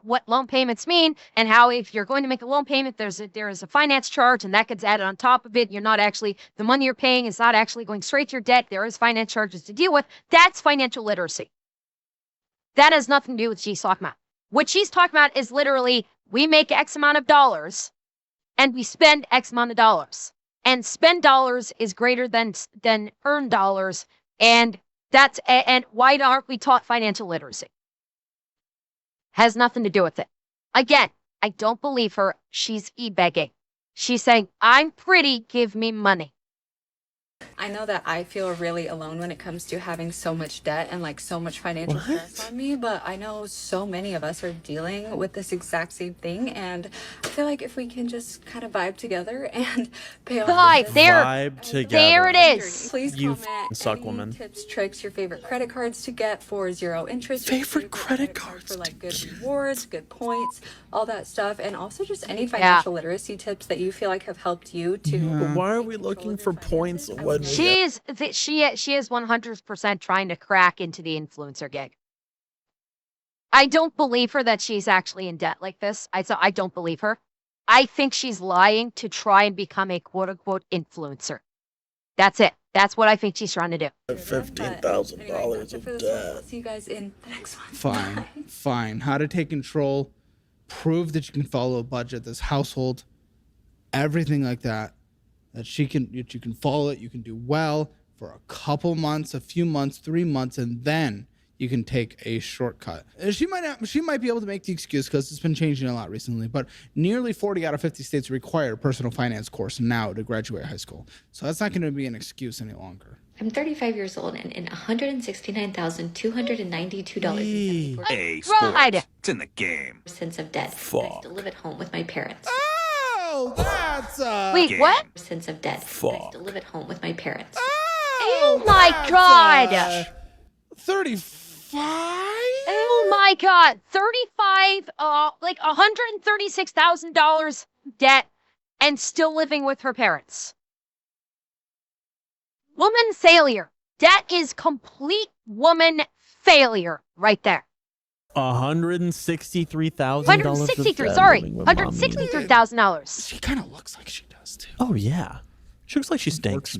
what loan payments mean, and how if you're going to make a loan payment, there is a finance charge, and that gets added on top of it. You're not actually, the money you're paying is not actually going straight to your debt. There is finance charges to deal with. That's financial literacy. That has nothing to do with what she's talking about. What she's talking about is literally, we make X amount of dollars and we spend X amount of dollars. And spend dollars is greater than earn dollars. And why aren't we taught financial literacy? Has nothing to do with it. Again, I don't believe her. She's e-begging. She's saying, I'm pretty, give me money. I know that I feel really alone when it comes to having so much debt and like so much financial stress on me, but I know so many of us are dealing with this exact same thing, and I feel like if we can just kind of vibe together and pay off vibe together. There it is. Please You comment suck, any woman. tips, tricks, your favorite credit cards to get for 0 interest, Favorite credit cards for like good rewards, good points, all that stuff, and also just any financial literacy tips that you feel like have helped you to. But why are we looking for points when She is 100% trying to crack into the influencer gig. I don't believe her that she's actually in debt like this. I don't believe her. I think she's lying to try and become a quote-unquote influencer. That's it. That's what I think she's trying to do. $15,000 of debt. I'll see you guys in the next one. Fine. How to take control, prove that you can follow a budget, this household, everything like that. That you can follow it, you can do well for a couple months, a few months, 3 months, and then you can take a shortcut. She might be able to make the excuse because it's been changing a lot recently, but nearly 40 out of 50 states require a personal finance course now to graduate high school. So that's not going to be an excuse any longer. I'm 35 years old and in $169,292. Hey, sports. It's in the game. Cents of debt. Fuck. I still live at home with my parents. Oh, that's Wait, what? Cents of debt. Fuck. I still live at home with my parents. Oh my God. 35? Oh my God. 35, like $136,000 debt and still living with her parents. Woman failure. That is complete woman failure right there. $163,000. $163,000. She kind of looks like she does too. Oh yeah, she looks like she stinks.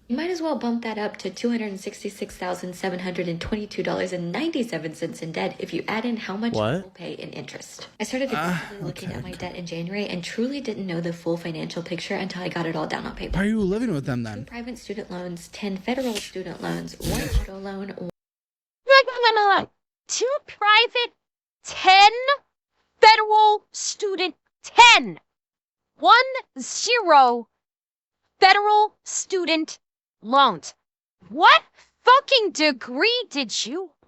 You might as well bump that up to $266,722.97 in debt if you add in how much you will pay in interest. I started aggressively looking at my debt in January and truly didn't know the full financial picture until I got it all down on paper. Are you living with them then? 2 private student loans, 10 federal student loans, 1 auto loan. 2 private, 10 federal student, 10. 10 federal student loans. What fucking degree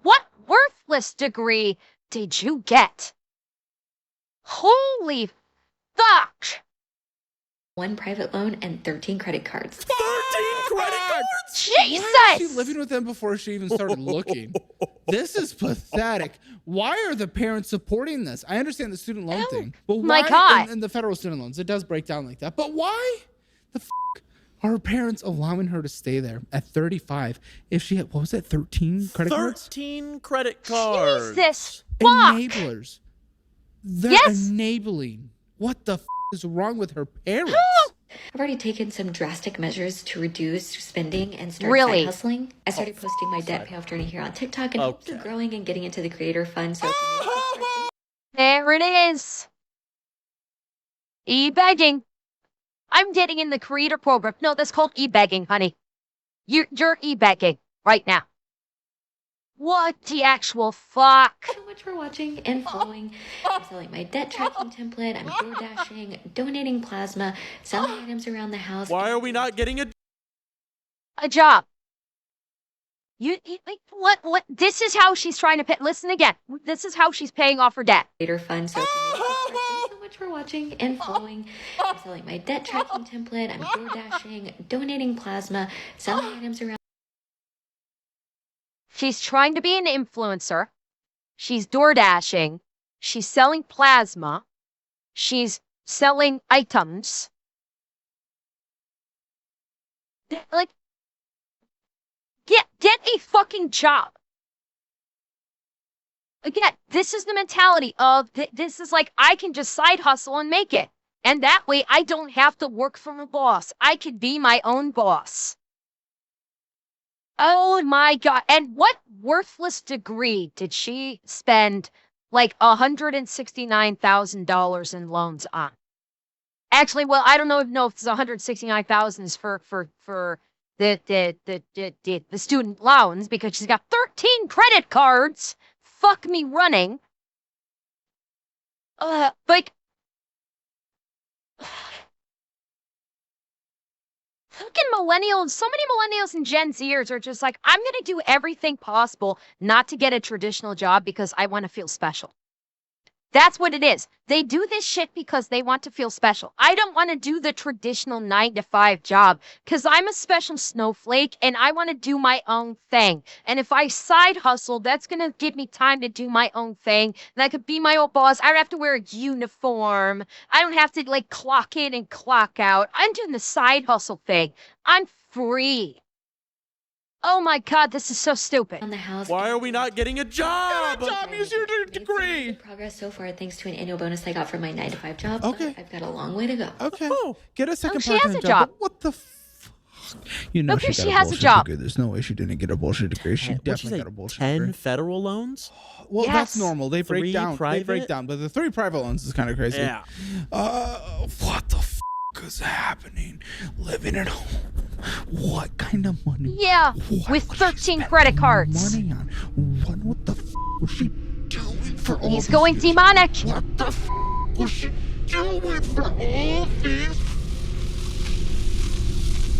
what worthless degree did you get? Holy fuck. 1 private loan and 13 credit cards. 13 credit cards? Jesus! Why is she living with them before she even started looking? This is pathetic. Why are the parents supporting this? I understand the student loan thing, but why? My God. And the federal student loans, it does break down like that. But why the are her parents allowing her to stay there at 35 if she had, 13 credit cards? 13 credit cards. Jesus fuck. Enablers. They're enabling. What the is wrong with her parents? I've already taken some drastic measures to reduce spending and start Really? side hustling. I started posting my debt payoff journey here on TikTok and hopefully growing and getting into the creator fund. So there it is. E-begging. I'm getting in the creator program. No, that's called e-begging, honey. You're e-begging right now. What the actual fuck? So much for watching and following. I'm selling my debt tracking template. I'm door dashing, donating plasma, selling items around the house. Why are we not getting a job? Like, what? This is how she's trying to pay. Listen again. This is how she's paying off her debt. Creator fund. So thanks so much for watching and following. I'm selling my debt tracking template. I'm door dashing, donating plasma, selling items around. She's trying to be an influencer. She's door dashing. She's selling plasma. She's selling items. Like, get a fucking job. Again, this is the mentality of, this is like, I can just side hustle and make it. And that way, I don't have to work for a boss. I could be my own boss. Oh my God. And what worthless degree did she spend like $169,000 in loans on? Actually, well, I don't know if it's 169,000 is for the student loans, because she's got 13 credit cards. Fuck me running. Like, fucking millennials, so many millennials and Gen Zers are just like, I'm going to do everything possible not to get a traditional job because I want to feel special. That's what it is. They do this shit because they want to feel special. I don't want to do the traditional 9-to-5 job because I'm a special snowflake and I want to do my own thing. And if I side hustle, that's going to give me time to do my own thing. And I could be my own boss. I don't have to wear a uniform. I don't have to like clock in and clock out. I'm doing the side hustle thing. I'm free. Oh my God, this is so stupid. On the house. Why are we not getting a job? Get a job, use your degree. Progress so far thanks to an annual bonus I got from my 9-to-5 job. Okay. I've got a long way to go. Okay. Get a second she has part-time a job. But what the fuck? You know Okay, she she got has a bullshit job. degree. There's no way she didn't get a bullshit degree. She definitely got a bullshit 10 degree. federal loans? Well, that's normal. They break 3 down. private? They break down. But the 3 private loans is kind of crazy. Yeah. What the fuck is happening? Living at home. What kind of money? Yeah, with 13 credit cards. Money on what the fuck was she doing for all He's these going years? demonic. What the fuck was she doing for all these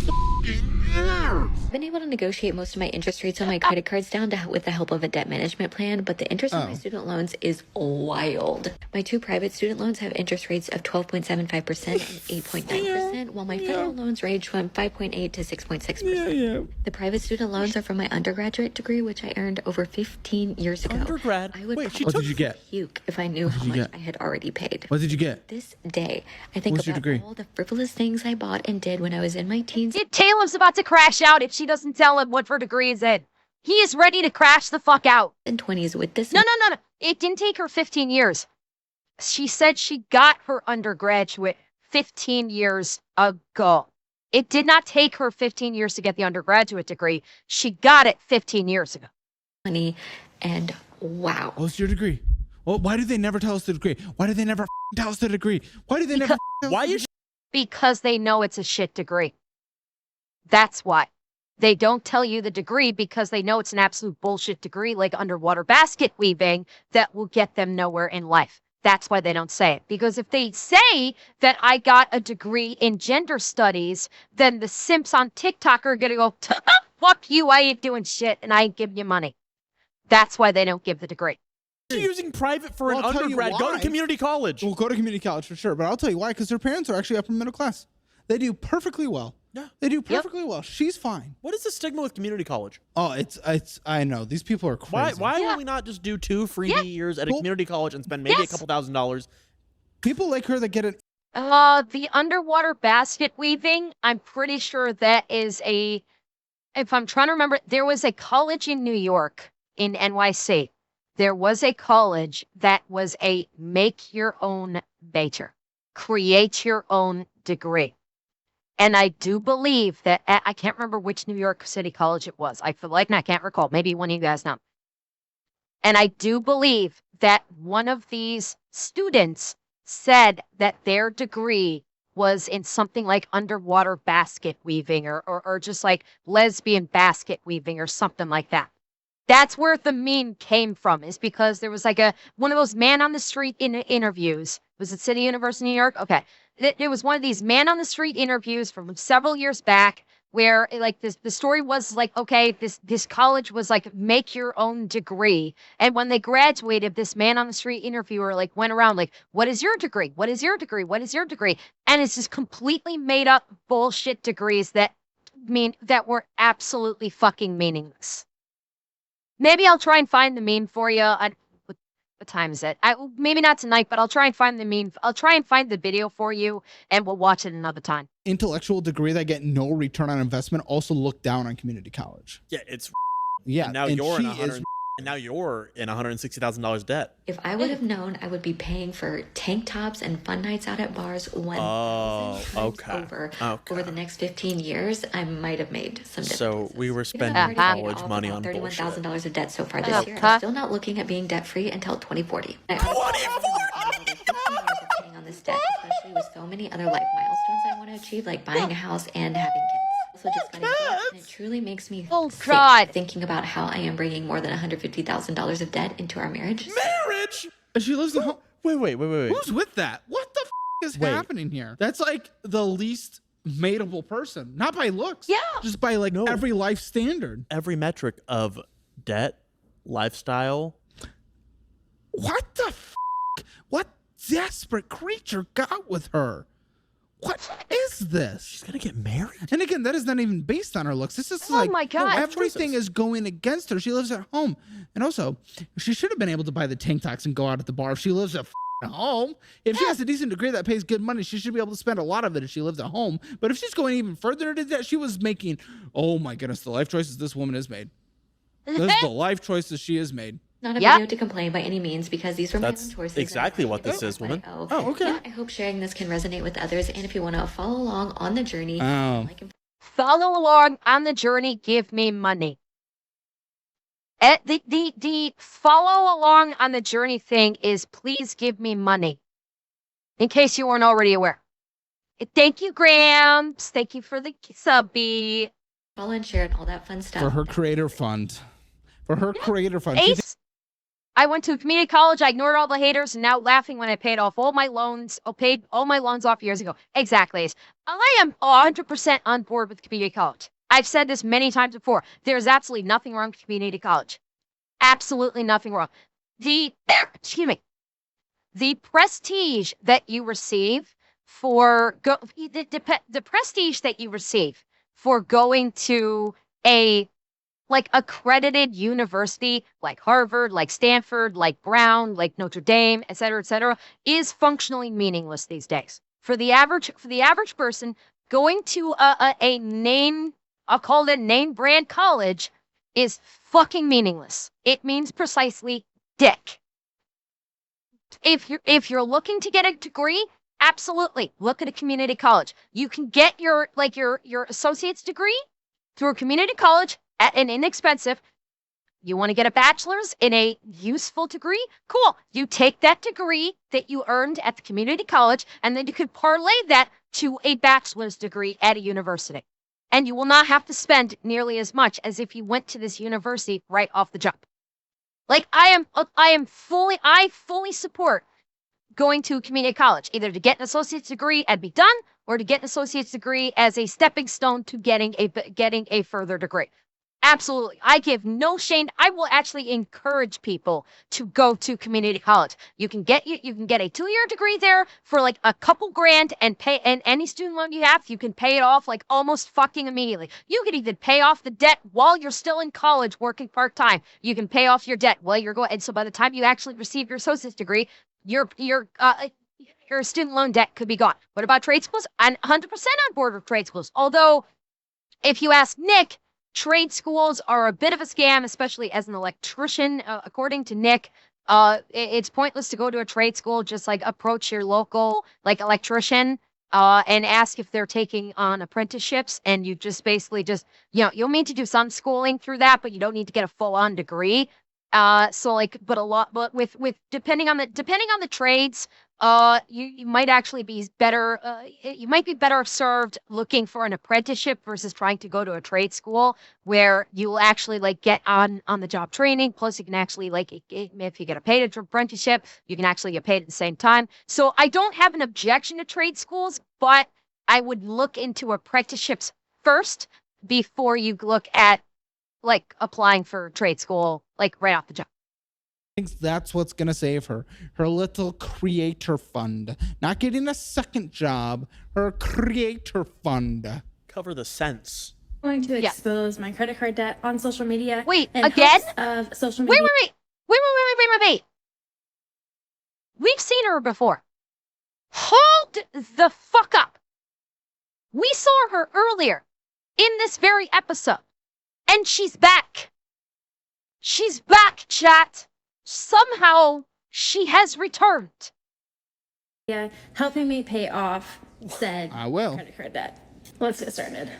fucking years? I've been able to negotiate most of my interest rates on my credit cards down to with the help of a debt management plan, but the interest on my student loans is wild. My 2 private student loans have interest rates of 12.75% and 8.9%, while my federal loans range from 5.8 to 6.6%. The private student loans are from my undergraduate degree, which I earned over 15 years ago. Undergrad? I would What did you get? puke if I knew how did you much get? I had already paid. What did you get? This day, I think What's your about degree? all the frivolous things I bought and did when I was in my teens. Caleb's about to crash out if she doesn't tell him what her degree is in. He is ready to crash the fuck out. And 20s with this. No. It didn't take her 15 years. She said she got her undergraduate 15 years ago. It did not take her 15 years to get the undergraduate degree. She got it 15 years ago. Money, and wow. What's your degree? Well, why do they never tell us the degree? Why do they never tell us the degree? Why do they never tell us the degree? Because they know it's a shit degree. That's why. They don't tell you the degree because they know it's an absolute bullshit degree like underwater basket weaving that will get them nowhere in life. That's why they don't say it. Because if they say that I got a degree in gender studies, then the simps on TikTok are going to go, fuck you, I ain't doing shit, and I ain't giving you money. That's why they don't give the degree. You're using private for an I'll tell you undergrad. Go to why. community college. Well, go to community college for sure. But I'll tell you why. Because their parents are actually upper middle class. They do perfectly well. Yeah. They do perfectly well. She's fine. What is the stigma with community college? Oh, it's. I know. These people are crazy. Why would we not just do 2 free years at a community college and spend maybe a couple $1,000s? People like her that get it. The underwater basket weaving, I'm pretty sure that is if I'm trying to remember, there was a college in New York, in NYC. There was a college that was a make your own major, create your own degree. And I do believe that, I can't remember which New York City college it was. I feel like, and I can't recall. Maybe one of you guys know. And I do believe that one of these students said that their degree was in something like underwater basket weaving or just like lesbian basket weaving or something like that. That's where the meme came from, is because there was like one of those man on the street interviews. Was it City University, New York? Okay. It was one of these man on the street interviews from several years back where like the story was like, okay, this college was like, make your own degree. And when they graduated, this man on the street interviewer like went around like, what is your degree? What is your degree? What is your degree? And it's just completely made up bullshit degrees that were absolutely fucking meaningless. Maybe I'll try and find the meme for you. What time is it? Maybe not tonight, but I'll try and find the meme. I'll try and find the video for you, and we'll watch it another time. Intellectual degree that get no return on investment also look down on community college. Yeah, it's yeah. And now you're in $160,000 debt. If I would have known, I would be paying for tank tops and fun nights out at bars 1,000 times over the next 15 years. I might have made some differences. So we were spending college money on $31,000 of debt so far this year. I'm still not looking at being debt free until 2040. 2040. On this debt, especially with so many other life milestones I want to achieve, like buying a house and having kids. Also just getting debt, and it truly makes me sick thinking about how I am bringing more than $150,000 of debt into our marriage. Marriage? She lives at home. Wait. Who's with that? What the is happening here? That's like the least mateable person. Not by looks. Yeah. Just by like every life standard. Every metric of debt, lifestyle. What the What desperate creature got with her? What is this? She's gonna get married. And again, that is not even based on her looks. This is my God. Everything is going against her. She lives at home. And also, she should have been able to buy the tank tops and go out at the bar if she lives at home. If she has a decent degree that pays good money, she should be able to spend a lot of it if she lives at home. But if she's going even further into that, she was making, oh my goodness, the life choices this woman has made. This is the life choices she has made. Not a video to complain by any means, because these were my own choices. Exactly what this is, woman. Oh, okay. Yeah, I hope sharing this can resonate with others, and if you want to follow along on the journey, follow along on the journey, give me money. The follow along on the journey thing is please give me money. In case you weren't already aware. Thank you, Gramps. Thank you for the subby. Follow and share and all that fun stuff. For her creator fund. For her creator fund. Ace. I went to a community college. I ignored all the haters, and now laughing when I paid off all my loans. I paid all my loans off years ago. Exactly. Ace. I am 100% on board with community college. I've said this many times before. There's absolutely nothing wrong with community college. Absolutely nothing wrong. The prestige that you receive for the prestige that you receive for going to a accredited university like Harvard, like Stanford, like Brown, like Notre Dame, et cetera, is functionally meaningless these days. For the average person, going to a name, I'll call it a name brand college, is fucking meaningless. It means precisely dick. If you're looking to get a degree, absolutely look at a community college. You can get your associate's degree through a community college at an inexpensive. You want to get a bachelor's in a useful degree? Cool. You take that degree that you earned at the community college, and then you could parlay that to a bachelor's degree at a university. And you will not have to spend nearly as much as if you went to this university right off the jump. I fully support going to a community college, either to get an associate's degree and be done, or to get an associate's degree as a stepping stone to getting a further degree. Absolutely. I give no shame. I will actually encourage people to go to community college. You can get a 2-year degree there for like a couple grand and any student loan you have, you can pay it off like almost fucking immediately. You can even pay off the debt while you're still in college working part-time. You can pay off your debt while you're going. And so by the time you actually receive your associate's degree, your student loan debt could be gone. What about trade schools? I'm 100% on board with trade schools. Although, if you ask Nick, trade schools are a bit of a scam, especially as an electrician. According to Nick, it's pointless to go to a trade school. Just approach your local electrician and ask if they're taking on apprenticeships, and you just basically you'll need to do some schooling through that, but you don't need to get a full-on degree. But with depending on the trades, you might actually be better. You might be better served looking for an apprenticeship versus trying to go to a trade school where you will actually get on the job training. Plus, you can actually if you get a paid apprenticeship, you can actually get paid at the same time. So I don't have an objection to trade schools, but I would look into apprenticeships first before you look at applying for trade school right off the jump. I think that's what's gonna save her little creator fund, not getting a second job, her creator fund. Cover the cents. going to expose my credit card debt on social media. Wait, in again? hopes of social media. Wait. We've seen her before. Hold the fuck up. We saw her earlier in this very episode, and she's back. She's back, chat. Somehow she has returned. Yeah, helping me pay off said I will. credit card debt. Let's get started.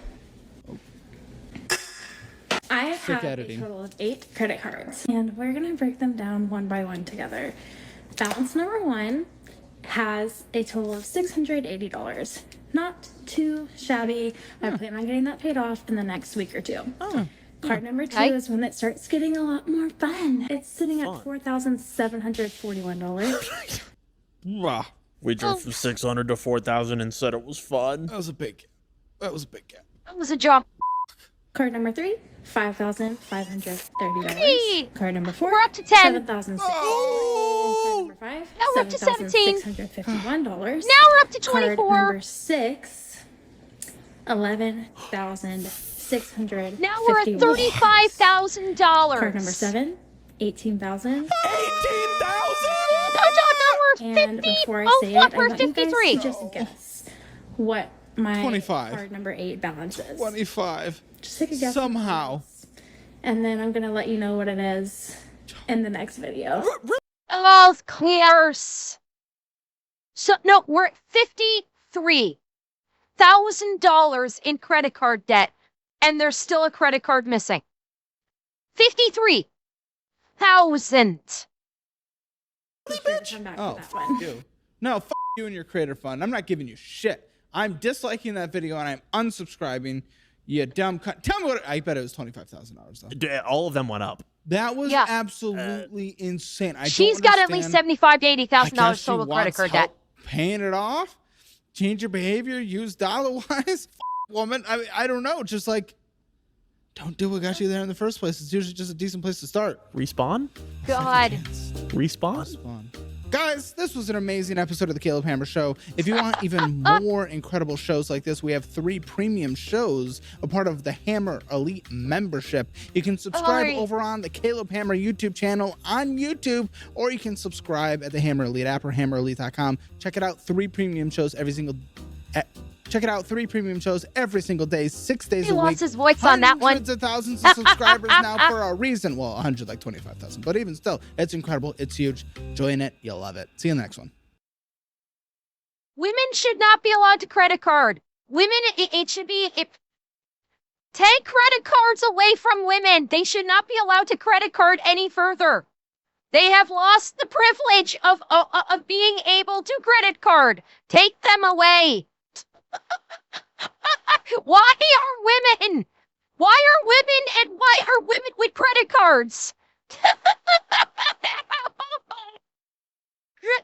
I have a total of 8 credit cards, and we're gonna break them down one by one together. Balance number 1 has a total of $680. Not too shabby. I plan on getting that paid off in the next week or 2. Card number 2 is when it starts getting a lot more fun. It's sitting at $4,741. Wow. We jumped from 600 to 4,000 and said it was fun. That was a big gap. That was a jump. Card number 3, $5,530. Hey! Card number 4, we're up to 10. $7,600. Card number 5, now we're up to 17. $7,651. Now we're up to 24. Card number 6, $11,650. Now we're at $35,000. Card number 7, $18,000. No, we're 50. And before I say it, I want you guys to just guess what my 25. card number 8 balance is. 25. Just take a guess. Somehow. And then I'm gonna let you know what it is in the next video. Oh, clears. So no, we're at $53,000 in credit card debt, and there's still a credit card missing. 53,000. Oh, fuck you. No, fuck you and your creator fund. I'm not giving you shit. I'm disliking that video and I'm unsubscribing. You dumb cunt. Tell me what. I bet it was $25,000 though. All of them went up. That was absolutely insane. She's got at least $75,000 to $80,000 total credit card debt. Paying it off, change your behavior, use dollar-wise. Woman, I don't know. Just like, don't do what got you there in the first place. It's usually just a decent place to start. Respawn? God. Respawn? Guys, this was an amazing episode of the Caleb Hammer Show. If you want even more incredible shows like this, we have 3 premium shows, a part of the Hammer Elite membership. You can subscribe over on the Caleb Hammer YouTube channel on YouTube, or you can subscribe at the Hammer Elite app or hammerelite.com. Check it out, 3 premium shows every single Check it out, 3 premium shows every single day, 6 days a week. He lost his voice on that one. Hundreds of thousands of subscribers now for a reason. Well, 100, like 25,000. But even still, it's incredible. It's huge. Join it. You'll love it. See you in the next one. Women should not be allowed to credit card. Women, it should be... Take credit cards away from women. They should not be allowed to credit card any further. They have lost the privilege of being able to credit card. Take them away. Why are women with credit cards?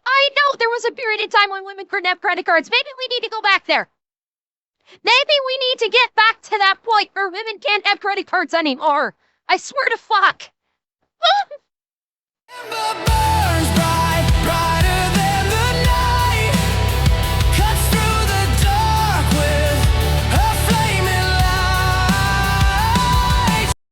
I know there was a period of time when women couldn't have credit cards. Maybe we need to go back there. Maybe we need to get back to that point where women can't have credit cards anymore. I swear to fuck.